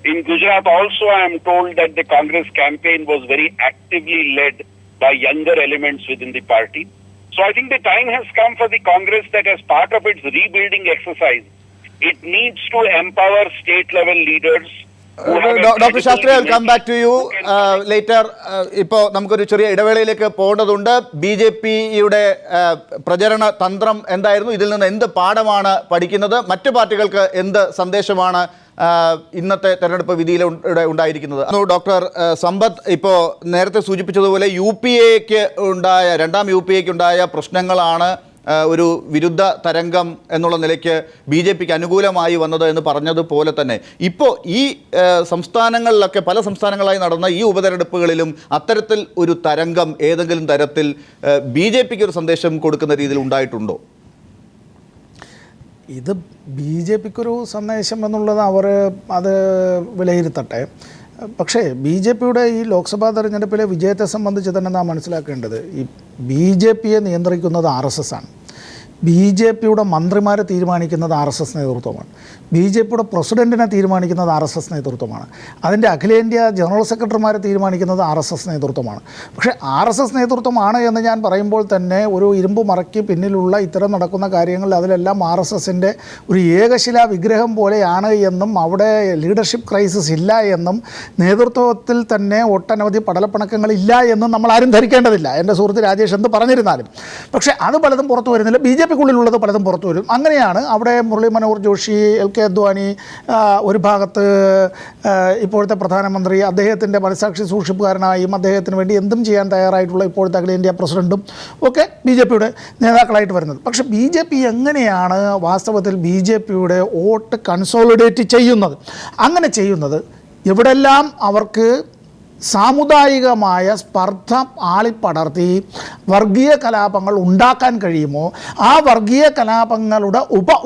In Gujarat also, I am told that the Congress campaign was very actively led by younger elements within the party. So I think the time has come for the Congress that as part of its rebuilding exercise, it needs to empower state-level leaders.
Dr. Shastri, I'll come back to you later. ഇപ്പോൾ നമുക്കൊരു ചെറിയ ഇടവേളയിലേക്ക് പോകേണ്ടതുണ്ട്. BJP-യുടെ പ്രചരണ തന്ത്രം എന്തായിരുന്നു, ഇതിൽ നിന്ന് എന്ത് പാഠമാണ് പഠിക്കുന്നത്, മറ്റു പാർട്ടികൾക്ക് എന്ത് സന്ദേശമാണ് ഇന്നത്തെ തെരഞ്ഞെടുപ്പ് വിധിയിലൂടെ ഉണ്ടായിരിക്കുന്നത്? ഡോക്ടർ സമ്പത്ത് ഇപ്പോൾ നേരത്തെ സൂചിപ്പിച്ചതുപോലെ രണ്ടാം UPAക്ക് ഉണ്ടായ പ്രശ്നങ്ങളാണ് ഒരു വിരുദ്ധ തരംഗം എന്നുള്ള നിലയ്ക്ക് BJPക്ക് അനുകൂലമായി വന്നത് എന്ന് പറഞ്ഞതുപോലെ തന്നെ ഇപ്പോൾ ഈ സംസ്ഥാനങ്ങളിലൊക്കെ പല സംസ്ഥാനങ്ങളായി നടന്ന ഈ ഉപതെരഞ്ഞെടുപ്പുകളിലും അത്തരത്തിൽ ഒരു തരംഗം ഏതെങ്കിലും തരത്തിൽ BJPക്ക് ഒരു സന്ദേശം കൊടുക്കുന്ന രീതിയിൽ ഉണ്ടായിട്ടുണ്ടോ?
ഇത് BJPക്കൊരു സന്ദേശം എന്നുള്ളത് അത് വിലയിരുത്തട്ടെ. പക്ഷേ BJPയുടെ ഈ ലോക്സഭാ തെരഞ്ഞെടുപ്പിലെ വിജയത്തെ സംബന്ധിച്ച് തന്നെ നാം മനസ്സിലാക്കേണ്ടത് ഈ BJPയെ നിയന്ത്രിക്കുന്നത് RSS ആണ്. BJPയുടെ മന്ത്രിമാരെ തീരുമാനിക്കുന്നത് RSS നേതൃത്വമാണ്. BJPയുടെ പ്രസിഡൻറ്റിനെ തീരുമാനിക്കുന്നത് RSS നേതൃത്വമാണ്. അതിൻ്റെ അഖിലേന്ത്യാ ജനറൽ സെക്രട്ടറിമാരെ തീരുമാനിക്കുന്നത് RSS നേതൃത്വമാണ്. പക്ഷേ RSS നേതൃത്വമാണ് എന്ന് ഞാൻ പറയുമ്പോൾ തന്നെ ഒരു ഇരുമ്പ് മറയ്ക്ക് പിന്നിലുള്ള ഇത്തരം നടക്കുന്ന കാര്യങ്ങൾ അതിലെല്ലാം RSSൻ്റെ ഒരു ഏകശിലാ വിഗ്രഹം പോലെയാണ് എന്നും അവിടെ ലീഡർഷിപ്പ് ക്രൈസിസ് ഇല്ല എന്നും നേതൃത്വത്തിൽ തന്നെ ഒട്ടനവധി പടലപ്പിണക്കങ്ങളില്ല എന്നും നമ്മൾ ആരും ധരിക്കേണ്ടതില്ല. എൻ്റെ സുഹൃത്ത് രാജേഷ് എന്ത് പറഞ്ഞിരുന്നാലും. പക്ഷേ അത് പലതും പുറത്തു വരുന്നില്ല. BJP പിക്കുള്ളിലുള്ളത് പലതും പുറത്തു വരും. അങ്ങനെയാണ് അവിടെ മുരളി മനോഹർ ജോഷി, എൽ കെ അദ്വാനി, ഒരു ഭാഗത്ത് ഇപ്പോഴത്തെ പ്രധാനമന്ത്രി, അദ്ദേഹത്തിൻ്റെ മനസാക്ഷി സൂക്ഷിപ്പുകാരനായും അദ്ദേഹത്തിന് വേണ്ടി എന്തും ചെയ്യാൻ തയ്യാറായിട്ടുള്ള ഇപ്പോഴത്തെ അഖിലേന്ത്യാ പ്രസിഡൻറ്റും ഒക്കെ ബി ജെ പിയുടെ നേതാക്കളായിട്ട് വരുന്നത്. പക്ഷേ ബി ജെ പി എങ്ങനെയാണ് വാസ്തവത്തിൽ ബി ജെ പിയുടെ വോട്ട് കൺസോളിഡേറ്റ് ചെയ്യുന്നത്? അങ്ങനെ ചെയ്യുന്നത് എവിടെല്ലാം അവർക്ക് സാമുദായികമായ സ്പർദ്ധ ആളിപ്പടർത്തി വർഗീയ കലാപങ്ങൾ ഉണ്ടാക്കാൻ കഴിയുമോ ആ വർഗീയ കലാപങ്ങളുടെ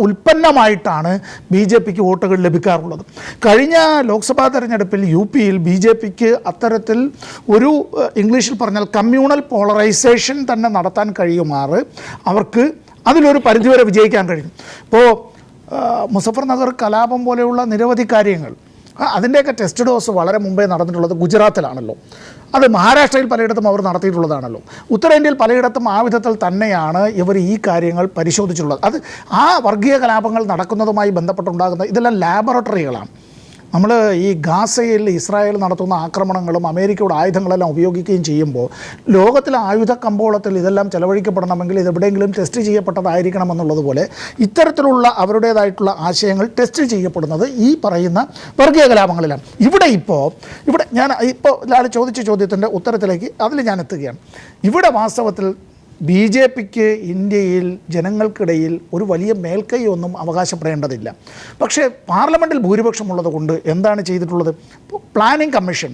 ഉൽപ്പന്നമായിട്ടാണ് ബി ജെ പിക്ക് വോട്ടുകൾ ലഭിക്കാറുള്ളത്. കഴിഞ്ഞ ലോക്സഭാ തെരഞ്ഞെടുപ്പിൽ യു പിയിൽ ബി ജെ പിക്ക് അത്തരത്തിൽ ഒരു ഇംഗ്ലീഷിൽ പറഞ്ഞാൽ കമ്മ്യൂണൽ പോളറൈസേഷൻ തന്നെ നടത്താൻ കഴിയുമാറ് അവർക്ക് അതിലൊരു പരിധിവരെ വിജയിക്കാൻ കഴിയും. ഇപ്പോൾ മുസഫർ നഗർ കലാപം പോലെയുള്ള നിരവധി കാര്യങ്ങൾ, അതിൻ്റെയൊക്കെ ടെസ്റ്റ് ഡോസ് വളരെ മുമ്പേ നടന്നിട്ടുള്ളത് ഗുജറാത്തിലാണല്ലോ. അത് മഹാരാഷ്ട്രയിൽ പലയിടത്തും അവർ നടത്തിയിട്ടുള്ളതാണല്ലോ. ഉത്തരേന്ത്യയിൽ പലയിടത്തും ആ വിധത്തിൽ തന്നെയാണ് ഇവർ ഈ കാര്യങ്ങൾ പരിശോധിച്ചിട്ടുള്ളത്. അത് ആ വർഗീയ കലാപങ്ങൾ നടക്കുന്നതുമായി ബന്ധപ്പെട്ടുണ്ടാകുന്ന ഇതെല്ലാം ലാബറട്ടറികളാണ്. നമ്മൾ ഈ ഗാസയിൽ ഇസ്രായേൽ നടത്തുന്ന ആക്രമണങ്ങളും അമേരിക്കയുടെ ആയുധങ്ങളെല്ലാം ഉപയോഗിക്കുകയും ചെയ്യുമ്പോൾ ലോകത്തിലെ ആയുധ കമ്പോളത്തിൽ ഇതെല്ലാം ചെലവഴിക്കപ്പെടണമെങ്കിൽ ഇതെവിടെയെങ്കിലും ടെസ്റ്റ് ചെയ്യപ്പെട്ടതായിരിക്കണം എന്നുള്ളതുപോലെ ഇത്തരത്തിലുള്ള അവരുടേതായിട്ടുള്ള ആശയങ്ങൾ ടെസ്റ്റ് ചെയ്യപ്പെടുന്നത് ഈ പറയുന്ന വർഗീയ കലാപങ്ങളിലാണ്. ഇവിടെ ഞാൻ ലാൽ ചോദിച്ച ചോദ്യത്തിൻ്റെ ഉത്തരത്തിലേക്ക് ഞാൻ എത്തുകയാണ്. ഇവിടെ വാസ്തവത്തിൽ ബി ജെ പിക്ക് ഇന്ത്യയിൽ ജനങ്ങൾക്കിടയിൽ ഒരു വലിയ മേൽക്കൈയൊന്നും അവകാശപ്പെടേണ്ടതില്ല. പക്ഷേ പാർലമെൻറ്റിൽ ഭൂരിപക്ഷമുള്ളത് കൊണ്ട് എന്താണ് ചെയ്തിട്ടുള്ളത്? പ്ലാനിംഗ് കമ്മീഷൻ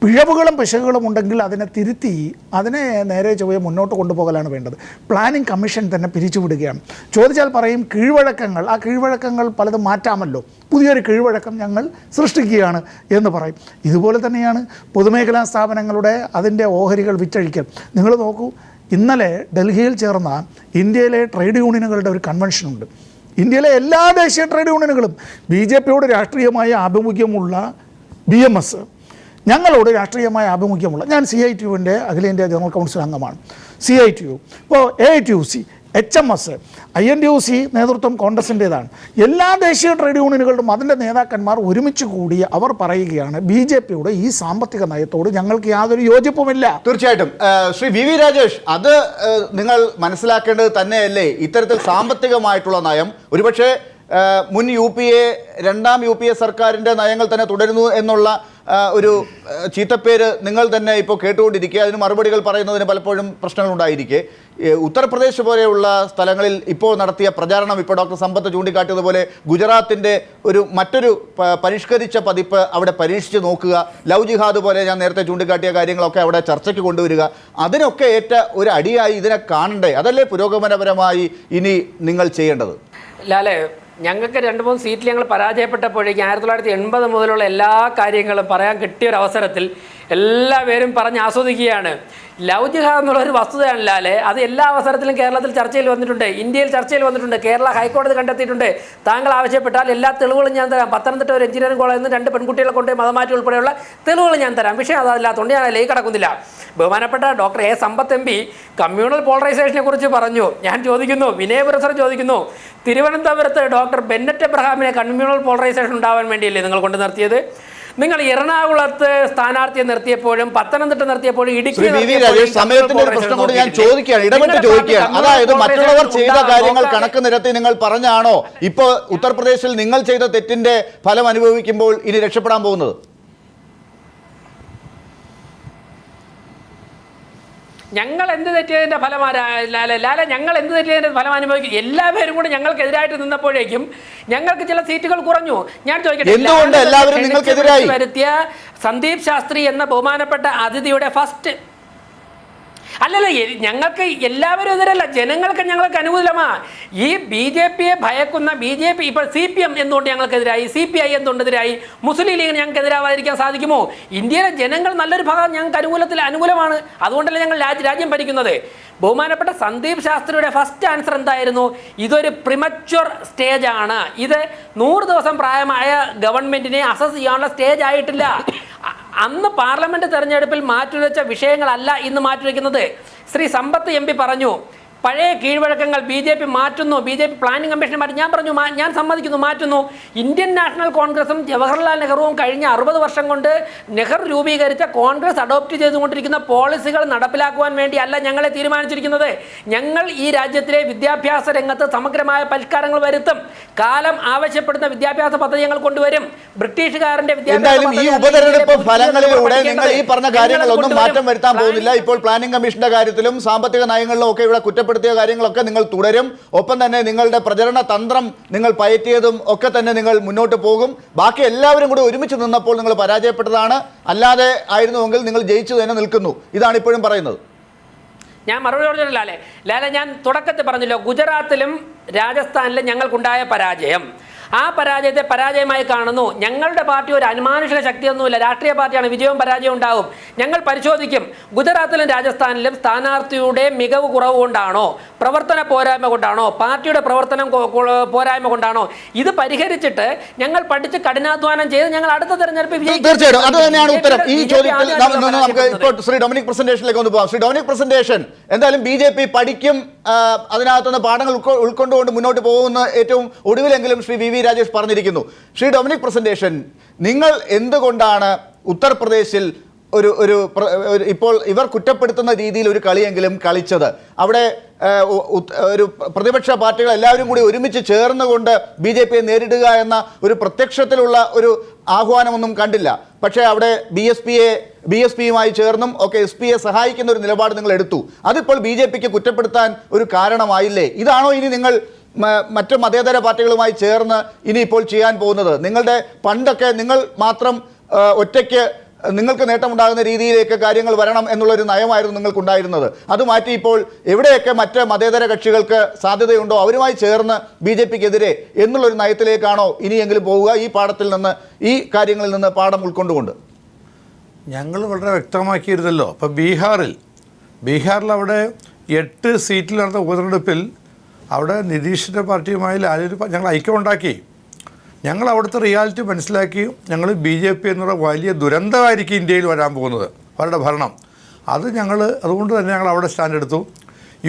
പിഴവുകളും പിശകുകളും ഉണ്ടെങ്കിൽ അതിനെ തിരുത്തി അതിനെ നേരെ ചൊവ്വേ മുന്നോട്ട് കൊണ്ടുപോകലാണ് വേണ്ടത്. പ്ലാനിംഗ് കമ്മീഷൻ തന്നെ പിരിച്ചുവിടുകയാണ്. ചോദിച്ചാൽ പറയും കീഴ്വഴക്കങ്ങൾ, ആ കീഴ്വഴക്കങ്ങൾ പലതും മാറ്റാമല്ലോ, പുതിയൊരു കീഴ്വഴക്കം ഞങ്ങൾ സൃഷ്ടിക്കുകയാണ് എന്ന് പറയും. ഇതുപോലെ തന്നെയാണ് പൊതുമേഖലാ സ്ഥാപനങ്ങളുടെ അതിൻ്റെ ഓഹരികൾ വിറ്റഴിക്കൽ. നിങ്ങൾ നോക്കൂ, ഇന്നലെ ഡൽഹിയിൽ ചേർന്ന ഇന്ത്യയിലെ ട്രേഡ് യൂണിയനുകളുടെ ഒരു കൺവെൻഷനുണ്ട്. ഇന്ത്യയിലെ എല്ലാ ദേശീയ ട്രേഡ് യൂണിയനുകളും ബി ജെ പിയോട് രാഷ്ട്രീയമായ ആഭിമുഖ്യമുള്ള BMS, ഞങ്ങളോട് രാഷ്ട്രീയമായ ആഭിമുഖ്യമുള്ള, ഞാൻ CITU-വിൻ്റെ അഖിലേന്ത്യാ ജനറൽ കൗൺസിൽ അംഗമാണ്. CITU, ഇപ്പോൾ AITUC, HMS, INTUC നേതൃത്വം കോൺഗ്രസിൻ്റേതാണ്. എല്ലാ ദേശീയ ട്രേഡ് യൂണിയനുകളുടെ അതിൻ്റെ നേതാക്കന്മാർ ഒരുമിച്ച് കൂടി അവർ പറയുകയാണ് ബി ജെ പിയുടെ ഈ സാമ്പത്തിക നയത്തോട് ഞങ്ങൾക്ക് യാതൊരു യോജിപ്പുമില്ല.
തീർച്ചയായിട്ടും ശ്രീ VV രാജേഷ്, അത് നിങ്ങൾ മനസ്സിലാക്കേണ്ടത് തന്നെയല്ലേ? ഇത്തരത്തിൽ സാമ്പത്തികമായിട്ടുള്ള നയം ഒരുപക്ഷെ മുൻ രണ്ടാം UPA സർക്കാരിൻ്റെ നയങ്ങൾ തന്നെ തുടരുന്നു എന്നുള്ള ഒരു ചീത്തപ്പേര് നിങ്ങൾ തന്നെ ഇപ്പോൾ കേട്ടുകൊണ്ടിരിക്കുക. അതിന് മറുപടികൾ പറയുന്നതിന് പലപ്പോഴും പ്രശ്നങ്ങളുണ്ടായിരിക്കെ ഉത്തർപ്രദേശ് പോലെയുള്ള സ്ഥലങ്ങളിൽ ഇപ്പോൾ നടത്തിയ പ്രചാരണം, ഇപ്പോൾ ഡോക്ടർ സമ്പത്ത് ചൂണ്ടിക്കാട്ടിയതുപോലെ ഗുജറാത്തിൻ്റെ മറ്റൊരു പരിഷ്കരിച്ച പതിപ്പ് അവിടെ പരീക്ഷിച്ച് നോക്കുക, ലവ് ജിഹാദ് പോലെ ഞാൻ നേരത്തെ ചൂണ്ടിക്കാട്ടിയ കാര്യങ്ങളൊക്കെ അവിടെ ചർച്ചയ്ക്ക് കൊണ്ടുവരിക, അതിനൊക്കെ ഏറ്റ ഒരു അടിയായി ഇതിനെ കാണണ്ടേ? അതല്ലേ പുരോഗമനപരമായി ഇനി നിങ്ങൾ ചെയ്യേണ്ടത്?
ലാലേ, ഞങ്ങൾക്ക് 2-3 സീറ്റിൽ ഞങ്ങൾ പരാജയപ്പെട്ടപ്പോഴേക്കും 1980 മുതലുള്ള എല്ലാ കാര്യങ്ങളും പറയാൻ കിട്ടിയൊരവസരത്തിൽ എല്ലാവരും പറഞ്ഞ് ആസ്വദിക്കുകയാണ്. ലവ് ജിഹാദ് എന്നുള്ളൊരു വസ്തുതയാണ് ലാലേ. അത് എല്ലാ അവസരത്തിലും കേരളത്തിൽ ചർച്ചയിൽ വന്നിട്ടുണ്ട്, ഇന്ത്യയിൽ ചർച്ചയിൽ വന്നിട്ടുണ്ട്, കേരള ഹൈക്കോടതി കണ്ടെത്തിയിട്ടുണ്ട്. താങ്കൾ ആവശ്യപ്പെട്ടാൽ എല്ലാ തെളിവുകളും ഞാൻ തരാം. പത്തനംതിട്ട ഒരു എഞ്ചിനീയറിംഗ് കോളേജിൽ നിന്ന് 2 പെൺകുട്ടികളെ കൊണ്ട് മതമാറ്റി ഉൾപ്പെടെയുള്ള തെളിവുകൾ ഞാൻ തരാം. വിഷയം അതല്ലാത്തതുകൊണ്ട് ഞാൻ അതിലേക്ക് കടക്കുന്നില്ല. ബഹുമാനപ്പെട്ട ഡോക്ടർ സമ്പത്ത് MP കമ്മ്യൂണൽ പോളറൈസേഷനെ കുറിച്ച് പറഞ്ഞു. ഞാൻ ചോദിക്കുന്നു, വിനയ പ്രൊഫസർ ചോദിക്കുന്നു, തിരുവനന്തപുരത്ത് ഡോക്ടർ ബെന്നറ്റ് എബ്രഹാമിനെ കമ്മ്യൂണൽ പോളറൈസേഷൻ ഉണ്ടാവാൻ വേണ്ടിയല്ലേ നിങ്ങൾ കൊണ്ട് നിർത്തിയത്? നിങ്ങൾ എറണാകുളത്ത് സ്ഥാനാർത്ഥിയെ നിർത്തിയപ്പോഴും പത്തനംതിട്ട നിർത്തിയപ്പോഴും ഇടുക്കി
സമയത്തിന്റെ പ്രശ്നം കൊണ്ട് ഞാൻ ചോദിക്കുകയാണ്, ഇടപെട്ട് ചോദിക്കുകയാണ്. അതായത് മറ്റുള്ളവർ ചെയ്ത കാര്യങ്ങൾ കണക്ക് നിരത്തി നിങ്ങൾ പറഞ്ഞാണോ ഇപ്പോൾ ഉത്തർപ്രദേശിൽ നിങ്ങൾ ചെയ്ത തെറ്റിന്റെ ഫലം അനുഭവിക്കുമ്പോൾ ഇനി രക്ഷപ്പെടാൻ പോകുന്നത്?
ഞങ്ങൾ എന്ത് തെറ്റിയതിൻ്റെ ഫലമാണ് ലാലെ? ഞങ്ങൾ എന്ത് തെറ്റിയതിൻ്റെ ഫലം അനുഭവിക്കും? എല്ലാവരും കൂടെ ഞങ്ങൾക്കെതിരായിട്ട് നിന്നപ്പോഴേക്കും ഞങ്ങൾക്ക് ചില സീറ്റുകൾ കുറഞ്ഞു. ഞാൻ ചോദിക്കട്ടെ, വരുത്തിയ സന്ദീപ് ശാസ്ത്രി എന്ന ബഹുമാനപ്പെട്ട അതിഥിയുടെ ഫസ്റ്റ് അല്ലല്ല, ഞങ്ങൾക്ക് എല്ലാവരും എതിരല്ല, ജനങ്ങൾക്ക് ഞങ്ങൾക്ക് അനുകൂലമാണ്. ഈ BJPയെ ഭയക്കുന്ന BJP ഇപ്പോൾ CPM എന്തുകൊണ്ട് ഞങ്ങൾക്കെതിരായി, CPI എന്തുകൊണ്ടെതിരായി, മുസ്ലിം ലീഗിന് ഞങ്ങൾക്ക് എതിരാവാതിരിക്കാൻ സാധിക്കുമോ? ഇന്ത്യയിലെ ജനങ്ങൾ നല്ലൊരു ഭാഗം ഞങ്ങൾക്ക് അനുകൂലമാണ്. അതുകൊണ്ടല്ലേ ഞങ്ങൾ രാജ്യം ഭരിക്കുന്നത്. ബഹുമാനപ്പെട്ട സന്ദീപ് ശാസ്ത്രിയുടെ ഫസ്റ്റ് ആൻസർ എന്തായിരുന്നു? ഇതൊരു പ്രിമച്വർ സ്റ്റേജാണ്, ഇത് 100 ദിവസം പ്രായമായ ഗവൺമെൻറ്റിനെ അസസ് ചെയ്യാനുള്ള സ്റ്റേജ് ആയിട്ടില്ല. അന്ന് പാർലമെൻറ്റ് തെരഞ്ഞെടുപ്പിൽ മാറ്റിവെച്ച വിഷയങ്ങളല്ല ഇന്ന് മാറ്റിവെക്കുന്നത്. ശ്രീ സമ്പത്ത് MP പറഞ്ഞു, പഴയ കീഴ്വഴക്കങ്ങൾ BJP മാറ്റുന്നു, BJP പ്ലാനിംഗ് കമ്മീഷൻ മാറ്റി. ഞാൻ പറഞ്ഞു ഞാൻ സമ്മതിക്കുന്നു, മാറ്റുന്നു. ഇന്ത്യൻ നാഷണൽ കോൺഗ്രസും ജവഹർലാൽ നെഹ്റുവും കഴിഞ്ഞ 60 വർഷം കൊണ്ട് നെഹ്റു രൂപീകരിച്ച കോൺഗ്രസ് അഡോപ്റ്റ് ചെയ്തുകൊണ്ടിരിക്കുന്ന പോളിസികൾ നടപ്പിലാക്കുവാൻ വേണ്ടിയല്ല ഞങ്ങളെ തീരുമാനിച്ചിരിക്കുന്നത്. ഞങ്ങൾ ഈ രാജ്യത്തിലെ വിദ്യാഭ്യാസ രംഗത്ത് സമഗ്രമായ പരിഷ്കാരങ്ങൾ വരുത്തും. കാലം ആവശ്യപ്പെടുന്ന വിദ്യാഭ്യാസ പദ്ധതി ഞങ്ങൾ കൊണ്ടുവരും. ബ്രിട്ടീഷുകാരന്റെ
എന്തായാലും ഈ ഉപതെരഞ്ഞെടുപ്പ് ഫലങ്ങളിലൂടെ നിങ്ങൾ ഈ പറഞ്ഞ കാര്യങ്ങളൊന്നും മാറ്റം വരുത്താൻ പോകുന്നില്ല. ഇപ്പോൾ പ്ലാനിംഗ് കമ്മീഷന്റെ കാര്യത്തിലും സാമ്പത്തിക നയങ്ങളിലും ഒക്കെ ഇവിടെ കുറ്റപ്പെടുത്തിയ കാര്യങ്ങളൊക്കെ നിങ്ങൾ തുടരും. ഒപ്പം തന്നെ നിങ്ങളുടെ പ്രചരണ തന്ത്രം നിങ്ങൾ പയറ്റിയതും ഒക്കെ തന്നെ നിങ്ങൾ മുന്നോട്ട് പോകും. ബാക്കി എല്ലാവരും കൂടി ഒരുമിച്ച് നിന്നപ്പോൾ നിങ്ങൾ പരാജയപ്പെട്ടതാണ്. അല്ലാതെ ആയിരുന്നുവെങ്കിൽ നിങ്ങൾ ജയിച്ചു തന്നെ നിൽക്കുന്നു. ഇതാണ് ഇപ്പോഴും പറയുന്നത്.
ഞാൻ മറുപടി പറഞ്ഞില്ല ലാലെ, ഞാൻ തുടക്കത്തിൽ പറഞ്ഞല്ലോ, ഗുജറാത്തിലും രാജസ്ഥാനിലും ഞങ്ങൾക്കുണ്ടായ പരാജയം, ആ പരാജയത്തെ പരാജയമായി കാണുന്നു. ഞങ്ങളുടെ പാർട്ടി ഒരു അനുമാനുഷിക ശക്തിയൊന്നുമില്ല, രാഷ്ട്രീയ പാർട്ടിയാണ്. വിജയവും പരാജയവും ഉണ്ടാവും. ഞങ്ങൾ പരിശോധിക്കും. ഗുജറാത്തിലും രാജസ്ഥാനിലും സ്ഥാനാർത്ഥിയുടെ മികവ് കുറവ് കൊണ്ടാണോ, പ്രവർത്തന പോരായ്മ കൊണ്ടാണോ, പാർട്ടിയുടെ പ്രവർത്തനം പോരായ്മ കൊണ്ടാണോ, ഇത് പരിഹരിച്ചിട്ട് ഞങ്ങൾ പഠിച്ച് കഠിനാധ്വാനം ചെയ്ത് ഞങ്ങൾ അടുത്ത തെരഞ്ഞെടുപ്പ്
തീർച്ചയായിട്ടും അത് തന്നെയാണ് ഉത്തരം. ഈ ചോദ്യത്തിൽ നമുക്ക് ഇപ്പോൾ ശ്രീ ഡൊമിനിക് പ്രസന്റേഷനിലേക്ക് ഒന്ന് പോകാം. ശ്രീ ഡൊമിനിക് പ്രസന്റേഷൻ, എന്തായാലും BJP പഠിക്കും, അതിനകത്തുനിന്ന് പാഠങ്ങൾ ഉൾക്കൊണ്ടുകൊണ്ട് മുന്നോട്ട് പോകുമെന്ന് ഏറ്റവും ഒടുവിലെങ്കിലും ശ്രീ VV രാജേഷ് പറഞ്ഞിരിക്കുന്നു. ശ്രീ ഡൊമിനിക് പ്രസന്റേഷൻ, നിങ്ങൾ എന്തുകൊണ്ടാണ് ഉത്തർപ്രദേശിൽ ഒരു ഇപ്പോൾ ഇവർ കുറ്റപ്പെടുത്തുന്ന രീതിയിൽ ഒരു കളിയെങ്കിലും കളിച്ചത്? അവിടെ ഒരു പ്രതിപക്ഷ പാർട്ടികൾ എല്ലാവരും കൂടി ഒരുമിച്ച് ചേർന്നുകൊണ്ട് BJPയെ നേരിടുക എന്ന ഒരു പ്രത്യക്ഷത്തിലുള്ള ഒരു ആഹ്വാനമൊന്നും കണ്ടില്ല. പക്ഷേ അവിടെ BSPയുമായി ചേർന്നും ഒക്കെ SPയെ സഹായിക്കുന്ന ഒരു നിലപാട് നിങ്ങൾ എടുത്തു. അതിപ്പോൾ BJPക്ക് കുറ്റപ്പെടുത്താൻ ഒരു കാരണമായില്ലേ? ഇതാണോ ഇനി നിങ്ങൾ മറ്റു മതേതര പാർട്ടികളുമായി ചേർന്ന് ഇനിയിപ്പോൾ ചെയ്യാൻ പോകുന്നത്? നിങ്ങളുടെ പണ്ടൊക്കെ നിങ്ങൾ മാത്രം ഒറ്റയ്ക്ക് നിങ്ങൾക്ക് നേട്ടമുണ്ടാകുന്ന രീതിയിലേക്ക് കാര്യങ്ങൾ വരണം എന്നുള്ളൊരു നയമായിരുന്നു നിങ്ങൾക്കുണ്ടായിരുന്നത്. അത് മാറ്റി ഇപ്പോൾ എവിടെയൊക്കെ മറ്റ് മതേതര കക്ഷികൾക്ക് സാധ്യതയുണ്ടോ അവരുമായി ചേർന്ന് BJPക്കെതിരെ എന്നുള്ളൊരു നയത്തിലേക്കാണോ ഇനിയെങ്കിലും പോവുക? ഈ പാഠത്തിൽ നിന്ന്, ഈ കാര്യങ്ങളിൽ നിന്ന് പാഠം ഉൾക്കൊണ്ടുകൊണ്ട്
ഞങ്ങൾ വളരെ വ്യക്തമാക്കിയിരുന്നല്ലോ. അപ്പോൾ ബീഹാറിൽ അവിടെ 8 സീറ്റിൽ നടന്ന ഉപതെരഞ്ഞെടുപ്പിൽ അവിടെ നിതീഷിൻ്റെ പാർട്ടിയുമായി ഞങ്ങൾ ഐക്യമുണ്ടാക്കി. ഞങ്ങൾ അവിടുത്തെ റിയാലിറ്റി മനസ്സിലാക്കി. ഞങ്ങൾ BJP എന്നുള്ള വലിയ ദുരന്തമായിരിക്കും ഇന്ത്യയിൽ വരാൻ പോകുന്നത്, അവരുടെ ഭരണം. അതുകൊണ്ട് തന്നെ ഞങ്ങൾ അവിടെ സ്റ്റാൻഡ് എടുത്തു.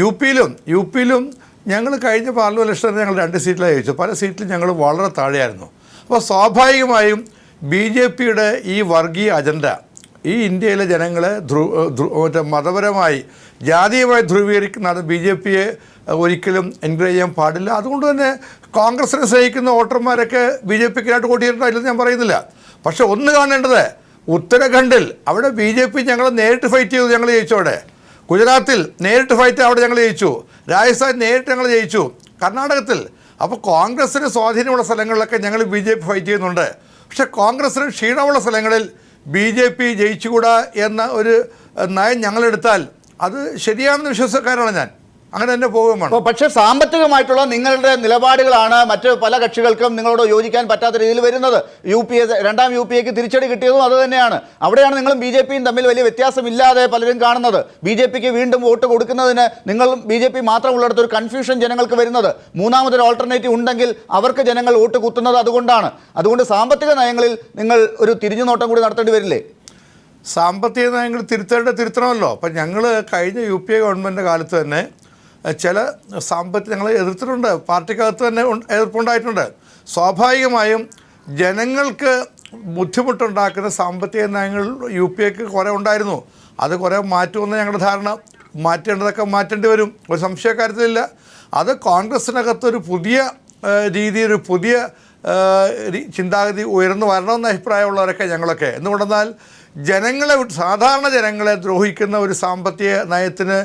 യു പിയിലും ഞങ്ങൾ കഴിഞ്ഞ പാർലമെൻറ്റ് ഇലക്ഷനിൽ ഞങ്ങൾ 2 സീറ്റിലാണ് ജയിച്ചു. പല സീറ്റിലും ഞങ്ങൾ വളരെ താഴെയായിരുന്നു. അപ്പോൾ സ്വാഭാവികമായും BJPയുടെ ഈ വർഗീയ അജണ്ട ഈ ഇന്ത്യയിലെ ജനങ്ങളെ മതപരമായി ജാതീയമായി ധ്രുവീകരിക്കുന്നതാണ്. BJPയെ ഒരിക്കലും എൻകറേജ് ചെയ്യാൻ പാടില്ല. അതുകൊണ്ട് തന്നെ കോൺഗ്രസിനെ സ്നേഹിക്കുന്ന വോട്ടർമാരൊക്കെ BJPക്കായിട്ട് വോട്ട് ചെയ്തിട്ടില്ലെന്ന് ഞാൻ പറയുന്നില്ല. പക്ഷേ ഒന്ന് കാണേണ്ടത്, ഉത്തരാഖണ്ഡിൽ അവിടെ BJP ഞങ്ങൾ നേരിട്ട് ഫൈറ്റ് ചെയ്തു, ഞങ്ങൾ ജയിച്ചു. അവിടെ ഗുജറാത്തിൽ നേരിട്ട് ഫൈറ്റ്, അവിടെ ഞങ്ങൾ ജയിച്ചു. രാജസ്ഥാൻ നേരിട്ട് ഞങ്ങൾ ജയിച്ചു. കർണാടകത്തിൽ. അപ്പോൾ കോൺഗ്രസിന് സ്വാധീനമുള്ള സ്ഥലങ്ങളിലൊക്കെ ഞങ്ങൾ BJP ഫൈറ്റ് ചെയ്യുന്നുണ്ട്. പക്ഷേ കോൺഗ്രസിന് ക്ഷീണമുള്ള സ്ഥലങ്ങളിൽ BJP ജയിച്ചുകൂടാ എന്ന ഒരു നയം ഞങ്ങളെടുത്താൽ അത് ശരിയാണെന്ന് വിശ്വസിക്കാരാണ് ഞാൻ. അങ്ങനെ തന്നെ പോകുമ്പോൾ.
പക്ഷേ സാമ്പത്തികമായിട്ടുള്ള നിങ്ങളുടെ നിലപാടുകളാണ് മറ്റ് പല കക്ഷികൾക്കും നിങ്ങളോട് യോജിക്കാൻ പറ്റാത്ത രീതിയിൽ വരുന്നത്. രണ്ടാം UPAക്ക് തിരിച്ചടി കിട്ടിയതും അത് തന്നെയാണ്. അവിടെയാണ് നിങ്ങളും BJPയും തമ്മിൽ വലിയ വ്യത്യാസമില്ലാതെ പലരും കാണുന്നത്. BJPക്ക് വീണ്ടും വോട്ട് കൊടുക്കുന്നതിന് നിങ്ങളും BJP മാത്രമുള്ളിടത്ത് ഒരു കൺഫ്യൂഷൻ ജനങ്ങൾക്ക് വരുന്നത്. മൂന്നാമതൊരു ഓൾട്ടർനേറ്റീവ് ഉണ്ടെങ്കിൽ അവർക്ക് ജനങ്ങൾ വോട്ട് കുത്തുന്നത് അതുകൊണ്ടാണ്. അതുകൊണ്ട് സാമ്പത്തിക നയങ്ങളിൽ നിങ്ങൾ ഒരു തിരിഞ്ഞുനോട്ടം കൂടി നടത്തേണ്ടി വരില്ലേ?
സാമ്പത്തിക നയങ്ങൾ തിരുത്തണമല്ലോ. അപ്പം ഞങ്ങൾ കഴിഞ്ഞ UPA ഗവൺമെൻറ്റിൻ്റെ കാലത്ത് തന്നെ ചില ഞങ്ങൾ എതിർത്തിട്ടുണ്ട്. പാർട്ടിക്കകത്ത് തന്നെ എതിർപ്പുണ്ടായിട്ടുണ്ട്. സ്വാഭാവികമായും ജനങ്ങൾക്ക് ബുദ്ധിമുട്ടുണ്ടാക്കുന്ന സാമ്പത്തിക നയങ്ങൾ UPAക്ക് കുറേ ഉണ്ടായിരുന്നു. അത് കുറേ മാറ്റുമെന്ന് ഞങ്ങളുടെ ധാരണ. മാറ്റേണ്ടതൊക്കെ മാറ്റേണ്ടി വരും, ഒരു സംശയക്കാര്യത്തിലില്ല. അത് കോൺഗ്രസിനകത്തൊരു പുതിയ രീതിയിൽ ഒരു പുതിയ ചിന്താഗതി ഉയർന്നു വരണമെന്ന അഭിപ്രായമുള്ളവരൊക്കെ ഞങ്ങളൊക്കെ. എന്തുകൊണ്ടെന്നാൽ സാധാരണ ജനങ്ങളെ ദ്രോഹിക്കുന്ന ഒരു സാമ്പത്തിക നയത്തിന്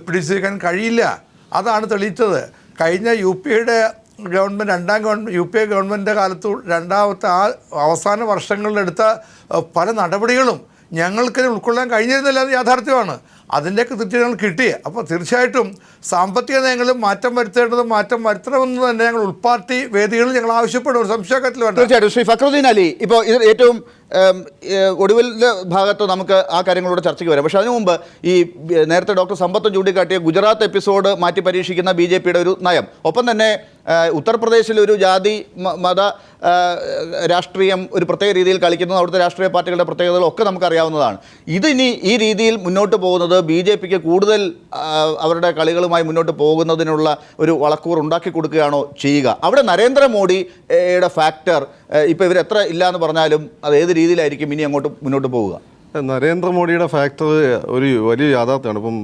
പിടിച്ചെടുക്കാൻ കഴിയില്ല. അതാണ് തെളിയിച്ചത്. കഴിഞ്ഞ UPAയുടെ ഗവൺമെൻറ് UPA ഗവൺമെൻറ്റിൻ്റെ കാലത്ത് രണ്ടാമത്തെ അവസാന വർഷങ്ങളിലെടുത്ത പല നടപടികളും ഞങ്ങൾക്ക് ഉൾക്കൊള്ളാൻ കഴിഞ്ഞിരുന്നില്ല. അത് യാഥാർത്ഥ്യമാണ്. അതിൻ്റെയൊക്കെ തിരിച്ചറികൾ കിട്ടി. അപ്പോൾ തീർച്ചയായിട്ടും സാമ്പത്തിക നയങ്ങളും മാറ്റം വരുത്തണമെന്ന് തന്നെ ഞങ്ങൾ ഉൾപാർട്ടി വേദികളിൽ ഞങ്ങൾ ആവശ്യപ്പെടും. ഒരു സംശയത്തിൽ വേണ്ട.
തീർച്ചയായിട്ടും. ശ്രീ ഫക്രുദ്ദീൻ അലി, ഇപ്പോൾ ഇത് ഏറ്റവും ഒടുവിലെ ഭാഗത്ത് നമുക്ക് ആ കാര്യങ്ങളോട് ചർച്ചയ്ക്ക് വരാം. പക്ഷേ അതിനു മുമ്പ് ഈ നേരത്തെ ഡോക്ടർ സമ്പത്ത് ചൂണ്ടിക്കാട്ടിയ ഗുജറാത്ത് എപ്പിസോഡ് മാറ്റി പരീക്ഷിക്കുന്ന BJPയുടെ ഒരു നയം, ഒപ്പം തന്നെ ഉത്തർപ്രദേശിൽ ഒരു ജാതി മത രാഷ്ട്രീയം ഒരു പ്രത്യേക രീതിയിൽ കളിക്കുന്നത് അവിടുത്തെ രാഷ്ട്രീയ പാർട്ടികളുടെ പ്രത്യേകതകളൊക്കെ നമുക്കറിയാവുന്നതാണ്. ഇതിനി ഈ രീതിയിൽ മുന്നോട്ട് പോകുന്നത് BJPക്ക് കൂടുതൽ അവരുടെ കളികളുമായി മുന്നോട്ട് പോകുന്നതിനുള്ള ഒരു വളക്കൂർ ഉണ്ടാക്കി കൊടുക്കുകയാണോ ചെയ്യുക? അവിടെ നരേന്ദ്രമോദിയുടെ ഫാക്ടർ ഇപ്പോൾ ഇവർ എത്ര ഇല്ല എന്ന് പറഞ്ഞാലും അത് ഏത് രീതിയിലായിരിക്കും ഇനി അങ്ങോട്ട് മുന്നോട്ട് പോവുക?
നരേന്ദ്രമോദിയുടെ ഫാക്ടർ ഒരു വലിയ യാഥാർത്ഥ്യമാണ്. ഇപ്പം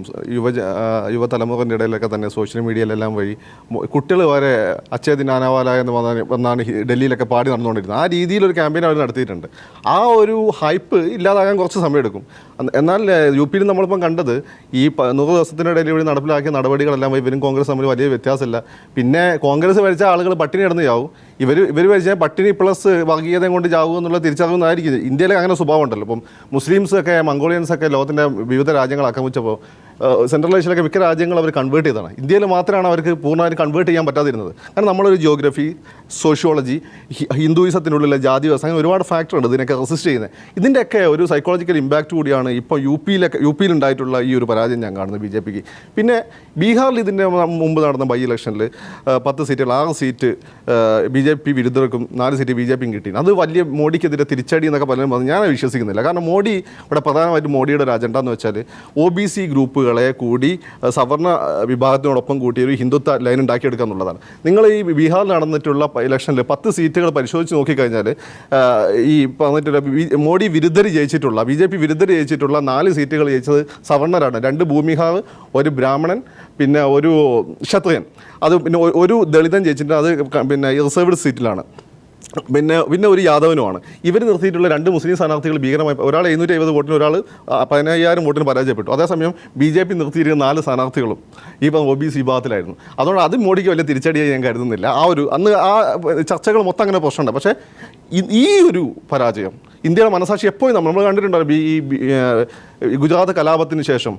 യുവതലമുറൻ്റെ ഇടയിലൊക്കെ തന്നെ സോഷ്യൽ മീഡിയയിലെല്ലാം വഴി കുട്ടികൾ വരെ അച്ഛേ ദിനാനവാല എന്ന് വന്നാണ് ഡൽഹിയിലൊക്കെ പാടി നടന്നുകൊണ്ടിരുന്നത്. ആ രീതിയിലൊരു ക്യാമ്പയിൻ അവർ നടത്തിയിട്ടുണ്ട്. ആ ഒരു ഹൈപ്പ് ഇല്ലാതാകാൻ കുറച്ച് സമയമെടുക്കും. എന്നാൽ UP യിൽ നമ്മളിപ്പം കണ്ടത് ഈ 100 ദിവസത്തിനിടയിൽ ഇവിടെ നടപ്പിലാക്കിയ നടപടികളെല്ലാം ഇവരും കോൺഗ്രസ് തമ്മിൽ വലിയ വ്യത്യാസമില്ല. പിന്നെ കോൺഗ്രസ് ഭരിച്ച ആളുകൾ പട്ടിണി കിടന്ന് ചാവും, ഇവർ ഭരിച്ചാൽ പട്ടിണി പ്ലസ് വർഗീയതയും കൊണ്ട് ചാവും എന്നുള്ള തിരിച്ചറിവുന്നതായിരിക്കും. ഇന്ത്യയിലെ അങ്ങനെ സ്വഭാവം ഉണ്ടല്ലോ. ഇപ്പം മുസ്ലിംസൊക്കെ മംഗോളിയൻസൊക്കെ ലോകത്തിൻ്റെ വിവിധ രാജ്യങ്ങൾ ആക്രമിച്ചപ്പോൾ സെൻട്രൽ ഏഷ്യയിലൊക്കെ മിക്ക രാജ്യങ്ങൾ അവർ കൺവേർട്ട് ചെയ്തതാണ്. ഇന്ത്യയിൽ മാത്രമാണ് അവർക്ക് പൂർണ്ണമായും കൺവേർട്ട് ചെയ്യാൻ പറ്റാതിരുന്നത്. കാരണം നമ്മളൊരു ജിയോഗ്രഫി, സോഷ്യോളജി, ഹിന്ദുയിസത്തിനുള്ളിലെ ജാതി വ്യവസ്ഥ, അങ്ങനെ ഒരുപാട് ഫാക്ടർ ഉണ്ട് ഇതിനൊക്കെ റെസിസ്റ്റ് ചെയ്യുന്നത്. ഇതിൻ്റെയൊക്കെ ഒരു സൈക്കോളജിക്കൽ ഇമ്പാക്റ്റ് കൂടിയാണ് ഇപ്പോൾ യുപിയിലുണ്ടായിട്ടുള്ള ഈ ഒരു പരാജയം ഞാൻ കാണുന്നത് BJPക്ക്. പിന്നെ ബീഹാറിൽ ഇതിൻ്റെ മുമ്പ് നടന്ന ബൈ ഇലക്ഷനിൽ 10 സീറ്റുകൾ 6 സീറ്റ് BJP വിരുദ്ധർക്കും 4 സീറ്റ് BJPയും കിട്ടി. അത് വലിയ മോഡിക്കെതിരെ തിരിച്ചടി എന്നൊക്കെ പലരും പറഞ്ഞു. ഞാൻ വിശ്വസിക്കുന്നില്ല. കാരണം മോഡി ഇവിടെ പ്രധാനമായിട്ടും മോഡിയുടെ ഒരു അജണ്ട എന്ന് വെച്ചാൽ OBC ഗ്രൂപ്പുകളെ കൂടി സവർണ വിഭാഗത്തിനോടൊപ്പം കൂട്ടി ഒരു ഹിന്ദുത്വ ലൈൻ ഉണ്ടാക്കിയെടുക്കുക എന്നുള്ളതാണ്. നിങ്ങൾ ഈ ബീഹാറിൽ നടന്നിട്ടുള്ള ഇലക്ഷനിൽ 10 സീറ്റുകൾ പരിശോധിച്ച് നോക്കിക്കഴിഞ്ഞാൽ ഈ പറഞ്ഞിട്ടുള്ള മോഡി വിരുദ്ധർ ജയിച്ചിട്ടുള്ള BJP വിരുദ്ധർ ജയിച്ചിട്ടുള്ള 4 സീറ്റുകൾ ജയിച്ചത് സവർണരാണ്. 2 ഭൂമിഹാർ, 1 ബ്രാഹ്മണൻ, പിന്നെ 1 ക്ഷത്രിയൻ, അത് പിന്നെ 1 ദളിതൻ ജയിച്ചിട്ടുണ്ട്. അത് പിന്നെ റിസർവ്ഡ് സീറ്റിലാണ്. പിന്നെ 1 യാദവനുമാണ്. ഇവർ നിർത്തിയിട്ടുള്ള 2 മുസ്ലിം സ്ഥാനാർത്ഥികൾ ഭീകരമായി, ഒരാൾ 750 വോട്ടിന്, ഒരാൾ 15,000 വോട്ടിന് പരാജയപ്പെട്ടു. അതേസമയം BJP നിർത്തിയിരിക്കുന്ന 4 സ്ഥാനാർത്ഥികളും ഈ OBC വിഭാഗത്തിലായിരുന്നു. അതുകൊണ്ട് അത് മോഡിക്ക് വലിയ തിരിച്ചടിയായി ഞാൻ കരുതുന്നില്ല. അന്ന് ആ ചർച്ചകൾ മൊത്തം അങ്ങനെ പ്രശ്നമുണ്ട്. പക്ഷേ ഈ ഒരു പരാജയം ഇന്ത്യയുടെ മനസാക്ഷി എപ്പോഴും നമ്മൾ കണ്ടിട്ടുണ്ടല്ലോ. ഈ ഗുജറാത്ത് കലാപത്തിന് ശേഷം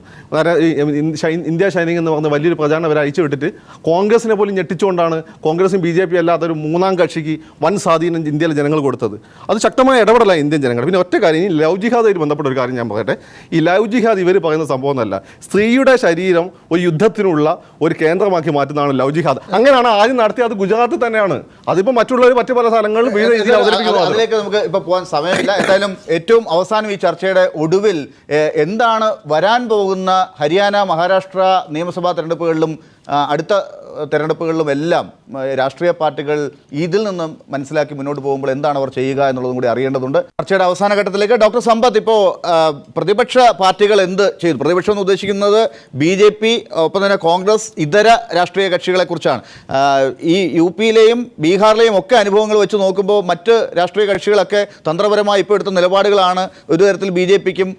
ഇന്ത്യ ഷൈനിങ് എന്ന് പറഞ്ഞ വലിയൊരു പ്രചാരണം അവർ അയച്ചു വിട്ടിട്ട് കോൺഗ്രസിനെ പോലും ഞെട്ടിച്ചുകൊണ്ടാണ് കോൺഗ്രസും BJP അല്ലാത്തൊരു 3ാം കക്ഷിക്ക് വൻ സ്വാധീനം ഇന്ത്യയിലെ ജനങ്ങൾ കൊടുത്തത്. അത് ശക്തമായ ഇടപെടല ഇന്ത്യൻ ജനങ്ങൾ. പിന്നെ ഒറ്റ കാര്യം, ഈ ലവ് ജിഹാദായിട്ട് ബന്ധപ്പെട്ട ഒരു കാര്യം ഞാൻ പറയട്ടെ. ഈ ലവ് ജിഹാദ് ഇവർ പറയുന്ന സംഭവമൊന്നുമല്ല. സ്ത്രീയുടെ ശരീരം ഒരു യുദ്ധത്തിനുള്ള ഒരു കേന്ദ്രമാക്കി മാറ്റുന്നതാണ് ലവ് ജിഹാദ്. അങ്ങനെയാണ് ആദ്യം നടത്തിയത്. അത് ഗുജറാത്തിൽ തന്നെയാണ്. അതിപ്പോൾ മറ്റുള്ളവർ മറ്റു പല സ്ഥലങ്ങളിലും
അതിലേക്ക് നമുക്ക് ഇപ്പോൾ പോകാൻ സമയമില്ല. എന്തായാലും ഏറ്റവും അവസാനം ഈ ചർച്ചയുടെ ഒടുവിൽ എന്താണ് വരാൻ പോകുന്ന ഹരിയാന, മഹാരാഷ്ട്ര നിയമസഭാ തെരഞ്ഞെടുപ്പുകളിലും അടുത്ത തെരഞ്ഞെടുപ്പുകളിലും എല്ലാം രാഷ്ട്രീയ പാർട്ടികൾ ഇതിൽ നിന്നും മനസ്സിലാക്കി മുന്നോട്ട് പോകുമ്പോൾ എന്താണ് അവർ ചെയ്യുക എന്നുള്ളതും കൂടി അറിയേണ്ടതുണ്ട്. ചർച്ചയുടെ അവസാന ഘട്ടത്തിലേക്ക് ഡോക്ടർ സമ്പത്ത്, ഇപ്പോൾ പ്രതിപക്ഷ പാർട്ടികൾ എന്ത് ചെയ്തു? പ്രതിപക്ഷം എന്ന് ഉദ്ദേശിക്കുന്നത് BJP, ഒപ്പം തന്നെ കോൺഗ്രസ്, ഇതര രാഷ്ട്രീയ കക്ഷികളെ കുറിച്ചാണ്. ഈ UPയിലെയും ബീഹാറിലെയും ഒക്കെ അനുഭവങ്ങൾ വെച്ച് നോക്കുമ്പോൾ മറ്റ് രാഷ്ട്രീയ കക്ഷികളൊക്കെ തന്ത്രപരമായി ഇപ്പോൾ എടുത്ത നിലപാടുകളാണ് ഒരു തരത്തിൽ BJPക്കും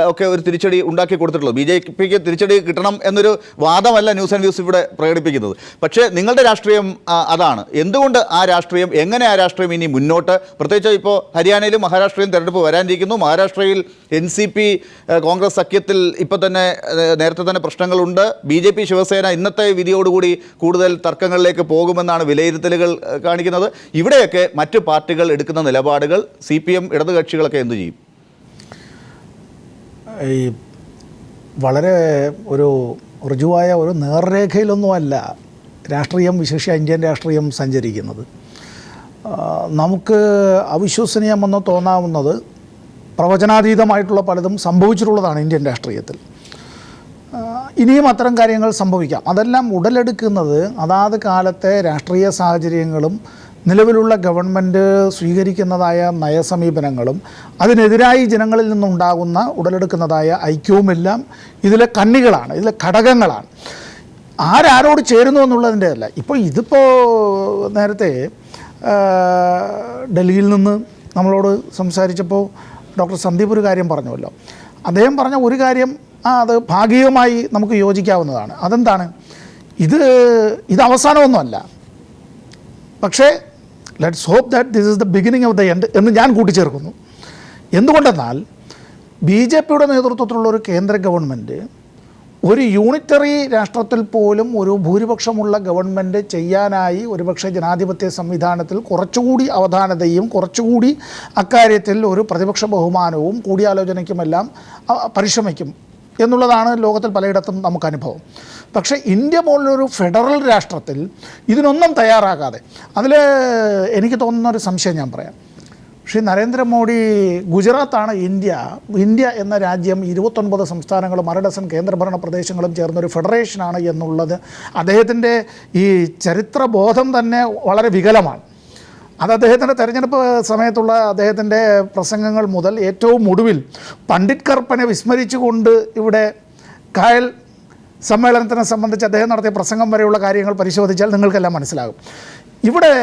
ഒക്കെ ഒരു തിരിച്ചടി ഉണ്ടാക്കി കൊടുത്തിട്ടുള്ളത്. BJPക്ക് തിരിച്ചടി കിട്ടണം എന്നൊരു വാദമല്ല ന്യൂസ് ആൻഡ് വ്യൂസ് ഇവിടെ പ്രകടിപ്പിക്കുന്നത്. പക്ഷേ നിങ്ങളുടെ രാഷ്ട്രീയം അതാണ്. എന്തുകൊണ്ട് ആ രാഷ്ട്രീയം, എങ്ങനെ ആ രാഷ്ട്രീയം ഇനി മുന്നോട്ട്? പ്രത്യേകിച്ച് ഇപ്പോൾ ഹരിയാനയിലും മഹാരാഷ്ട്രയിലും തെരഞ്ഞെടുപ്പ് വരാനിരിക്കുന്നു. മഹാരാഷ്ട്രയിൽ NCP കോൺഗ്രസ് സഖ്യത്തിൽ ഇപ്പോൾ തന്നെ നേരത്തെ തന്നെ പ്രശ്നങ്ങളുണ്ട്. BJP ശിവസേന ഇന്നത്തെ വിധിയോടുകൂടി കൂടുതൽ തർക്കങ്ങളിലേക്ക് പോകുമെന്നാണ് വിലയിരുത്തലുകൾ കാണിക്കുന്നത്. ഇവിടെയൊക്കെ മറ്റ് പാർട്ടികൾ എടുക്കുന്ന നിലപാടുകൾ, CPM ഇടതുകക്ഷികളൊക്കെ എന്തു ചെയ്യും?
ഈ വളരെ ഒരു ഋജുവായ ഒരു നേർരേഖയിലൊന്നുമല്ല രാഷ്ട്രീയം, വിശേഷിച്ച് ഇന്ത്യൻ രാഷ്ട്രീയം സഞ്ചരിക്കുന്നത്. നമുക്ക് അവിശ്വസനീയമെന്ന് തോന്നാവുന്നത് പ്രവചനാതീതമായിട്ടുള്ള പലതും സംഭവിച്ചിട്ടുള്ളതാണ് ഇന്ത്യൻ രാഷ്ട്രീയത്തിൽ. ഇനിയും അത്തരം കാര്യങ്ങൾ സംഭവിക്കാം. അതെല്ലാം ഉടലെടുക്കുന്നത് അതാത് കാലത്തെ രാഷ്ട്രീയ സാഹചര്യങ്ങളും നിലവിലുള്ള ഗവൺമെൻറ് സ്വീകരിക്കുന്നതായ നയസമീപനങ്ങളും അതിനെതിരായി ജനങ്ങളിൽ നിന്നുണ്ടാകുന്ന ഉടലെടുക്കുന്നതായ ഐക്യവുമെല്ലാം ഇതിലെ കണ്ണികളാണ്, ഇതിലെ ഘടകങ്ങളാണ്. ആരോട് ചേരുന്നു എന്നുള്ളതിൻ്റെ അല്ല. ഇതിപ്പോൾ നേരത്തെ ഡൽഹിയിൽ നിന്ന് നമ്മളോട് സംസാരിച്ചപ്പോൾ ഡോക്ടർ സന്ദീപ് ഒരു കാര്യം പറഞ്ഞുവല്ലോ. അദ്ദേഹം പറഞ്ഞ ഒരു കാര്യം അത് ഭാഗികമായി നമുക്ക് യോജിക്കാവുന്നതാണ്. അതെന്താണ്? ഇത് അവസാനമൊന്നുമല്ല, പക്ഷേ let's hope that this is the beginning of the end എന്ന് ഞാൻ കൂട്ടിച്ചേർക്കുന്നു. എന്തുകൊണ്ടെന്നാൽ BJPയുടെ നേതൃത്വത്തിലുള്ള ഒരു കേന്ദ്ര ഗവൺമെൻറ് ഒരു യൂണിറ്ററി രാഷ്ട്രത്തിൽ പോലും ഒരു ഭൂരിപക്ഷമുള്ള ഗവൺമെൻറ് ചെയ്യാനായി ഒരുപക്ഷെ ജനാധിപത്യ സംവിധാനത്തിൽ കുറച്ചുകൂടി അവധാനതയും കുറച്ചുകൂടി അക്കാര്യത്തിൽ ഒരു പ്രതിപക്ഷ ബഹുമാനവും കൂടിയാലോചനയ്ക്കുമെല്ലാം പരിശ്രമിക്കും എന്നുള്ളതാണ് ലോകത്തിൽ പലയിടത്തും നമുക്ക് അനുഭവം. പക്ഷേ ഇന്ത്യ പോലുള്ളൊരു ഫെഡറൽ രാഷ്ട്രത്തിൽ ഇതിനൊന്നും തയ്യാറാകാതെ, അതിൽ എനിക്ക് തോന്നുന്ന ഒരു സംശയം ഞാൻ പറയാം. ശ്രീ നരേന്ദ്രമോദി, ഗുജറാത്താണ് ഇന്ത്യ എന്ന രാജ്യം 29 സംസ്ഥാനങ്ങളും 1 ഡസൻ കേന്ദ്രഭരണ പ്രദേശങ്ങളും ചേർന്നൊരു ഫെഡറേഷനാണ് എന്നുള്ളത് അദ്ദേഹത്തിൻ്റെ ഈ ചരിത്രബോധം തന്നെ വളരെ വികലമാണ്. അത് അദ്ദേഹത്തിൻ്റെ തെരഞ്ഞെടുപ്പ് സമയത്തുള്ള അദ്ദേഹത്തിൻ്റെ പ്രസംഗങ്ങൾ മുതൽ ഏറ്റവും ഒടുവിൽ പണ്ഡിറ്റ് കർപ്പനെ വിസ്മരിച്ചുകൊണ്ട് ഇവിടെ കായൽ സമ്മേളനത്തിനെ സംബന്ധിച്ച് അദ്ദേഹം നടത്തിയ പ്രസംഗം വരെയുള്ള കാര്യങ്ങൾ പരിശോധിച്ചാൽ നിങ്ങൾക്കെല്ലാം മനസ്സിലാകും. ഇവിടെ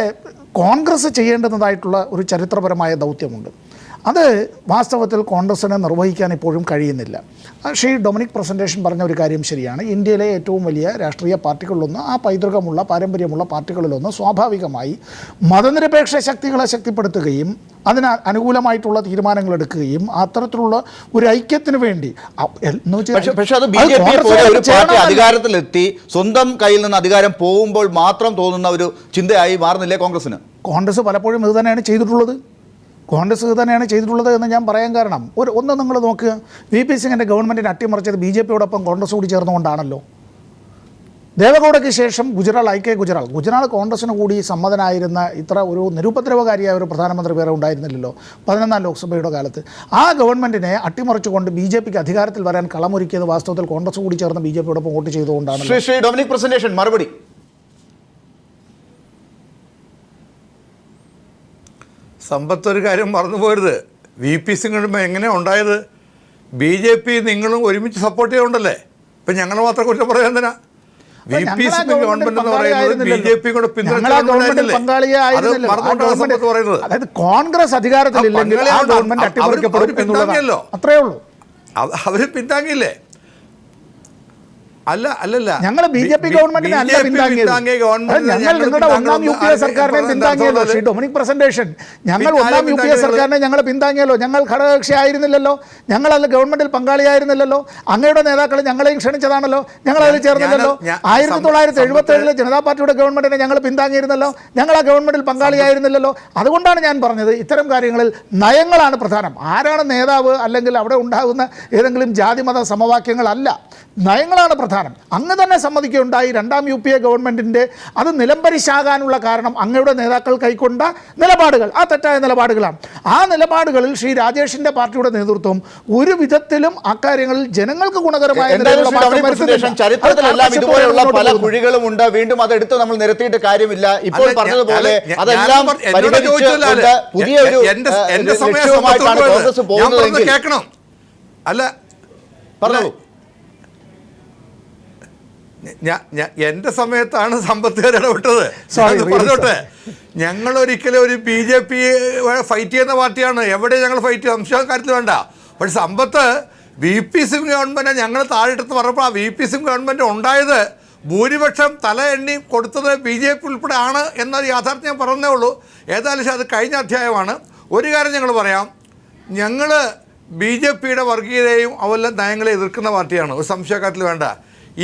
കോൺഗ്രസ് ചെയ്യേണ്ടതായിട്ടുള്ള ഒരു ചരിത്രപരമായ ദൗത്യമുണ്ട്. അത് വാസ്തവത്തിൽ കോൺഗ്രസ്സിനെ നിർവഹിക്കാൻ ഇപ്പോഴും കഴിയുന്നില്ല. ശ്രീ ഡൊമിനിക് പ്രസൻറ്റേഷൻ പറഞ്ഞ ഒരു കാര്യം ശരിയാണ്. ഇന്ത്യയിലെ ഏറ്റവും വലിയ രാഷ്ട്രീയ പാർട്ടികളിലൊന്ന്, ആ പൈതൃകമുള്ള പാരമ്പര്യമുള്ള പാർട്ടികളിലൊന്ന് സ്വാഭാവികമായി മതനിരപേക്ഷ ശക്തികളെ ശക്തിപ്പെടുത്തുകയും അതിന് അനുകൂലമായിട്ടുള്ള തീരുമാനങ്ങൾ എടുക്കുകയും അത്തരത്തിലുള്ള ഒരു ഐക്യത്തിന് വേണ്ടി
പക്ഷെ അത് BJP പോലെ ഒരു പാർട്ടി അധികാരത്തിലെത്തി സ്വന്തം കയ്യിൽ നിന്ന് അധികാരം പോകുമ്പോൾ മാത്രം തോന്നുന്ന ഒരു ചിന്തയായി മാറുന്നില്ലേ കോൺഗ്രസിന്?
കോൺഗ്രസ് പലപ്പോഴും ഇത് തന്നെയാണ് ചെയ്തിട്ടുള്ളത്. എന്ന് ഞാൻ പറയാൻ കാരണം ഒന്ന് നിങ്ങൾ നോക്കുക, VP സിംഗിൻ്റെ ഗവൺമെൻറ്റിനെ അട്ടിമറിച്ചത് BJPയോടൊപ്പം കോൺഗ്രസ് കൂടി ചേർന്നുകൊണ്ടാണല്ലോ. ദേവഗൗഡയ്ക്ക് ശേഷം ഗുജറാൾ കോൺഗ്രസിന് കൂടി സമ്മതനായിരുന്ന ഇത്ര ഒരു നിരുപദ്രവകാരിയായ ഒരു പ്രധാനമന്ത്രി വേറെ ഉണ്ടായിരുന്നില്ലല്ലോ 11ാം ലോക്സഭയുടെ കാലത്ത്. ആ ഗവൺമെൻറ്റിനെ അട്ടിമറിച്ചുകൊണ്ട് BJPക്ക് അധികാരത്തിൽ വരാൻ കളമൊരുക്കിയത് വാസ്തവത്തിൽ കോൺഗ്രസ് കൂടി ചേർന്ന് BJPയോടൊപ്പം വോട്ട് ചെയ്തുകൊണ്ടാണ്.
ശ്രീ ഡൊമിനിക് പ്രസന്റേഷൻ മറുപടി.
സമ്പത്ത് ഒരു കാര്യം മറന്നു പോരുത്. VP സിംഗ് എങ്ങനെയാണ് ഉണ്ടായത്? BJP നിങ്ങളും ഒരുമിച്ച് സപ്പോർട്ട് ചെയ്യുന്നുണ്ടല്ലേ. ഇപ്പം ഞങ്ങൾ മാത്രം കുറ്റം പറയാൻ എന്തിനാ? VP സിംഗ് ഗവൺമെന്റ് എന്ന് പറയുന്നത് BJP കൂടെ
അതായത് കോൺഗ്രസ് അധികാരത്തിലില്ലെങ്കിൽ അത്രേ ഉള്ളൂ.
അവര് പിന്താങ്ങിയില്ലേ? അല്ലല്ല,
ഞങ്ങൾ BJP ഗവൺമെന്റിനെ അല്ല പിന്താങ്ങിയത്. ഞങ്ങൾ നിങ്ങളുടെ 1ാം UPA സർക്കാരിനെ പിന്താങ്ങിയല്ലോ. ശ്രീ ഡൊമിനിക് പ്രസന്റേഷൻ, ഞങ്ങൾ 1ാം UPA സർക്കാരിനെ ഞങ്ങൾ പിന്താങ്ങിയല്ലോ. ഞങ്ങൾ ഘടകകക്ഷി ആയിരുന്നില്ലല്ലോ, ഞങ്ങൾ അതിൽ ഗവൺമെന്റിൽ പങ്കാളിയായിരുന്നില്ലല്ലോ. അങ്ങയുടെ നേതാക്കൾ ഞങ്ങളെയും ക്ഷണിച്ചതാണല്ലോ, ഞങ്ങൾ അതിൽ ചേർന്നില്ലല്ലോ. 1977 ജനതാ പാർട്ടിയുടെ ഗവൺമെന്റിനെ ഞങ്ങൾ പിന്താങ്ങിയിരുന്നല്ലോ, ഞങ്ങൾ ആ ഗവൺമെന്റിൽ പങ്കാളിയായിരുന്നില്ലല്ലോ. അതുകൊണ്ടാണ് ഞാൻ പറഞ്ഞത് ഇത്തരം കാര്യങ്ങളിൽ നയങ്ങളാണ് പ്രധാനം. ആരാണ് നേതാവ് അല്ലെങ്കിൽ അവിടെ ഉണ്ടാകുന്ന ഏതെങ്കിലും ജാതിമത സമവാക്യങ്ങളല്ല, നയങ്ങളാണ് പ്രധാനം. അങ്ങ് തന്നെ സമ്മതിക്കുകയുണ്ടായി 2ാം UPA ഗവൺമെൻറ്റിൻ്റെ അത് നിലംപരിശാകാനുള്ള കാരണം അങ്ങയുടെ നേതാക്കൾ കൈക്കൊണ്ട നിലപാടുകൾ ആ തെറ്റായ നിലപാടുകളാണ്. ആ നിലപാടുകളിൽ ശ്രീ രാജേഷിൻ്റെ പാർട്ടിയുടെ നേതൃത്വം ഒരു വിധത്തിലും അക്കാര്യങ്ങളിൽ ജനങ്ങൾക്ക് ഗുണകരമായ
ചരിത്രത്തിലെല്ലാം ഇതുപോലെയുള്ള പല കുഴികളും ഉണ്ട്. വീണ്ടും അതെടുത്ത് നമ്മൾ നിരത്തിയിട്ട് കാര്യമില്ല. ഇപ്പോൾ പറഞ്ഞതുപോലെ അതെല്ലാം പുതിയൊരു ലക്ഷ്യവുമായിട്ടാണ് കോൺഗ്രസ് പോകുന്നതെങ്കിൽ
കേൾക്കണം. അല്ല പറഞ്ഞോളൂ. എൻ്റെ സമയത്താണ് സമ്പത്തുകാർ ഇടപെട്ടത്. പറഞ്ഞോട്ടെ, ഞങ്ങൾ ഒരിക്കലും ഒരു BJP ഫൈറ്റ് ചെയ്യുന്ന പാർട്ടിയാണ്. എവിടെ ഞങ്ങൾ ഫൈറ്റ് ചെയ്യും, സംശയം കാര്യത്തിൽ വേണ്ട. പക്ഷെ സമ്പത്ത് VP സിംഗ് ഗവൺമെൻറ് ഞങ്ങൾ താഴെടുത്ത് പറഞ്ഞപ്പോൾ ആ VP സിംഗ് ഗവൺമെൻറ് ഉണ്ടായത് ഭൂരിപക്ഷം തല എണ്ണി കൊടുത്തത് BJP ഉൾപ്പെടെ ആണ് എന്ന യാഥാർത്ഥ്യം ഞാൻ പറഞ്ഞേ ഉള്ളൂ. ഏതായാലും അത് കഴിഞ്ഞ അധ്യായമാണ്. ഒരു കാര്യം ഞങ്ങൾ പറയാം, ഞങ്ങൾ BJPയുടെ വർഗീയതയും അവരുടെ നയങ്ങളെ എതിർക്കുന്ന പാർട്ടിയാണ്, ഒരു സംശയക്കാര്യത്തിൽ വേണ്ട.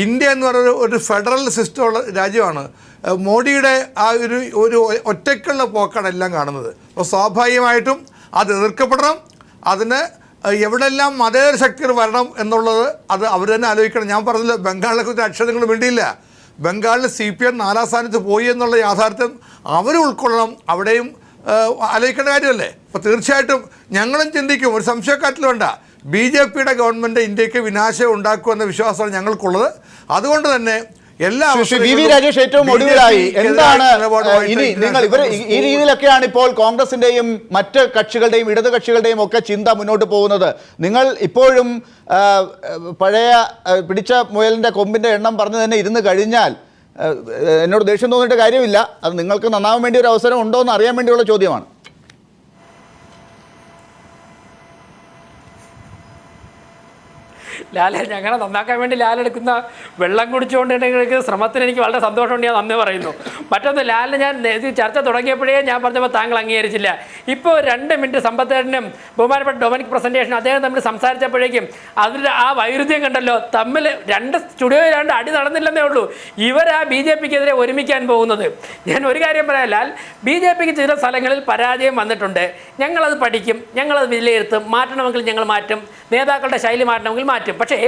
ഇന്ത്യ എന്ന് പറയുന്ന ഒരു ഫെഡറൽ സിസ്റ്റമുള്ള രാജ്യമാണ്. മോഡിയുടെ ആ ഒരു ഒറ്റയ്ക്കുള്ള പോക്കാണ് എല്ലാം കാണുന്നത്. അപ്പോൾ സ്വാഭാവികമായിട്ടും അത് എതിർക്കപ്പെടണം. അതിന് എവിടെല്ലാം മതേതര ശക്തികൾ വരണം എന്നുള്ളത് അത് അവർ തന്നെ ആലോചിക്കണം. ഞാൻ പറഞ്ഞില്ല, ബംഗാളിനെ കുറിച്ച് അക്ഷരങ്ങൾ വേണ്ടിയില്ല. ബംഗാളിൽ CPM 4ാം സ്ഥാനത്ത് പോയി എന്നുള്ള യാഥാർത്ഥ്യം അവർ ഉൾക്കൊള്ളണം. അവിടെയും ആലോചിക്കേണ്ട കാര്യമല്ലേ. അപ്പോൾ തീർച്ചയായിട്ടും ഞങ്ങളും ചിന്തിക്കും, ഒരു സംശയക്കാര്യത്തിൽ വേണ്ട, BJPയുടെ ഗവൺമെൻറ് ഇന്ത്യക്ക് വിനാശം ഉണ്ടാക്കുമെന്ന വിശ്വാസമാണ് ഞങ്ങൾക്കുള്ളത്. അതുകൊണ്ട് തന്നെ
രാജേഷ്, ഏറ്റവും ഒടുവിലായി എന്താണ് ഇനി നിങ്ങൾ ഈ രീതിയിലൊക്കെയാണ് ഇപ്പോൾ കോൺഗ്രസിന്റെയും മറ്റ് കക്ഷികളുടെയും ഇടത് കക്ഷികളുടെയും ഒക്കെ ചിന്ത മുന്നോട്ട് പോകുന്നത്. നിങ്ങൾ ഇപ്പോഴും പഴയ പിടിച്ച മുയലിന്റെ കൊമ്പിന്റെ എണ്ണം പറഞ്ഞു തന്നെ ഇരുന്ന് കഴിഞ്ഞാൽ എന്നോട് ദേഷ്യം തോന്നിയിട്ട് കാര്യമില്ല. അത് നിങ്ങൾക്ക് നന്നാവാൻ വേണ്ടി ഒരു അവസരം ഉണ്ടോ എന്ന് അറിയാൻ വേണ്ടിയുള്ള ചോദ്യമാണ്.
ലാലെ ഞങ്ങളെ നന്നാക്കാൻ വേണ്ടി ലാലെടുക്കുന്ന വെള്ളം കുടിച്ചുകൊണ്ടിരിക്കുന്ന ശ്രമത്തിന് എനിക്ക് വളരെ സന്തോഷമുണ്ട്, ഞാൻ നന്ദി പറയുന്നു. മറ്റൊന്ന്, ലാലിന് ഞാൻ ഇത് ചർച്ച തുടങ്ങിയപ്പോഴേ ഞാൻ പറഞ്ഞപ്പോൾ താങ്കൾ അംഗീകരിച്ചില്ല. ഇപ്പോൾ 2 മിനിറ്റ് സമ്പത്തേട്ടനും ബഹുമാനപ്പെട്ട ഡൊമിനിക് പ്രസൻറ്റേഷൻ അദ്ദേഹം തമ്മിൽ സംസാരിച്ചപ്പോഴേക്കും അതിൽ ആ വൈരുദ്ധ്യം കണ്ടല്ലോ. തമ്മിൽ 2 സ്റ്റുഡിയോയിൽ അടി നടന്നില്ലെന്നേ ഉള്ളൂ. ഇവരാ BJPക്കെതിരെ ഒരുമിക്കാൻ പോകുന്നത്. ഞാൻ ഒരു കാര്യം പറയാം ലാൽ, BJPക്ക് ചില സ്ഥലങ്ങളിൽ പരാജയം വന്നിട്ടുണ്ട്. ഞങ്ങളത് പഠിക്കും, ഞങ്ങളത് വിലയിരുത്തും, മാറ്റണമെങ്കിൽ ഞങ്ങൾ മാറ്റും, നേതാക്കളുടെ ശൈലി മാറ്റണമെങ്കിൽ മാറ്റും. പക്ഷേ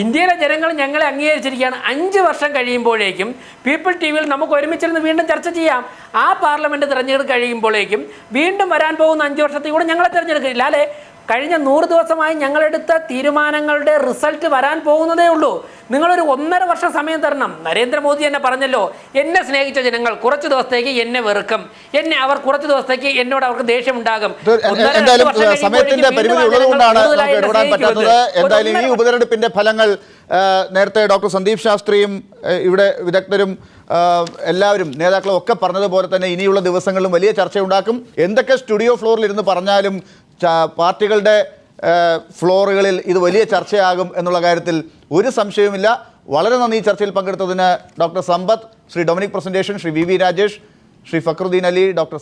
ഇന്ത്യയിലെ ജനങ്ങൾ ഞങ്ങളെ അംഗീകരിച്ചിരിക്കുകയാണ്. 5 വർഷം കഴിയുമ്പോഴേക്കും പീപ്പിൾ TVയിൽ നമുക്ക് ഒരുമിച്ചിരുന്ന് വീണ്ടും ചർച്ച ചെയ്യാം. ആ പാർലമെൻറ്റ് തിരഞ്ഞെടുപ്പ് കഴിയുമ്പോഴേക്കും വീണ്ടും വരാൻ പോകുന്ന 5 വർഷത്തിൽ കൂടെ ഞങ്ങളെ തിരഞ്ഞെടുക്കില്ല. ലാലെ, കഴിഞ്ഞ 100 ദിവസമായി ഞങ്ങളെടുത്ത തീരുമാനങ്ങളുടെ റിസൾട്ട് വരാൻ പോകുന്നതേ ഉള്ളൂ. നിങ്ങളൊരു 1.5 വർഷം സമയം തരണം. നരേന്ദ്രമോദി എന്നെ പറഞ്ഞല്ലോ, എന്നെ സ്നേഹിച്ച ജനങ്ങൾ കുറച്ച് ദിവസത്തേക്ക് എന്നെ വെറുക്കും, അവർ കുറച്ച് ദിവസത്തേക്ക് എന്നോട് അവർക്ക് ദേഷ്യം ഉണ്ടാകും.
എന്തായാലും സമയത്തിന്റെ പരിമിതി ഉള്ളതുകൊണ്ടാണ് നമുക്ക് ഇടപെടാൻ പറ്റാത്തത്. എന്തായാലും ഈ ഉപതെരഞ്ഞെടുപ്പിന്റെ ഫലങ്ങൾ നേരത്തെ ഡോക്ടർ സന്ദീപ് ശാസ്ത്രിയും ഇവിടെ വിദഗ്ധരും എല്ലാവരും നേതാക്കളും ഒക്കെ പറഞ്ഞതുപോലെ തന്നെ ഇനിയുള്ള ദിവസങ്ങളിലും വലിയ ചർച്ചയുണ്ടാക്കും. എന്തൊക്കെ സ്റ്റുഡിയോ ഫ്ലോറിൽ ഇരുന്ന് പറഞ്ഞാലും പാർട്ടികളുടെ ഫ്ലോറുകളിൽ ഇത് വലിയ ചർച്ചയാകും എന്നുള്ള കാര്യത്തിൽ ഒരു സംശയവുമില്ല. വളരെ നന്ദി ഈ ചർച്ചയിൽ പങ്കെടുത്തതിന് doctor Sampath, Shri Dominic Presentation, Shri VV Rajesh, Shri Fakhruddin Ali, doctor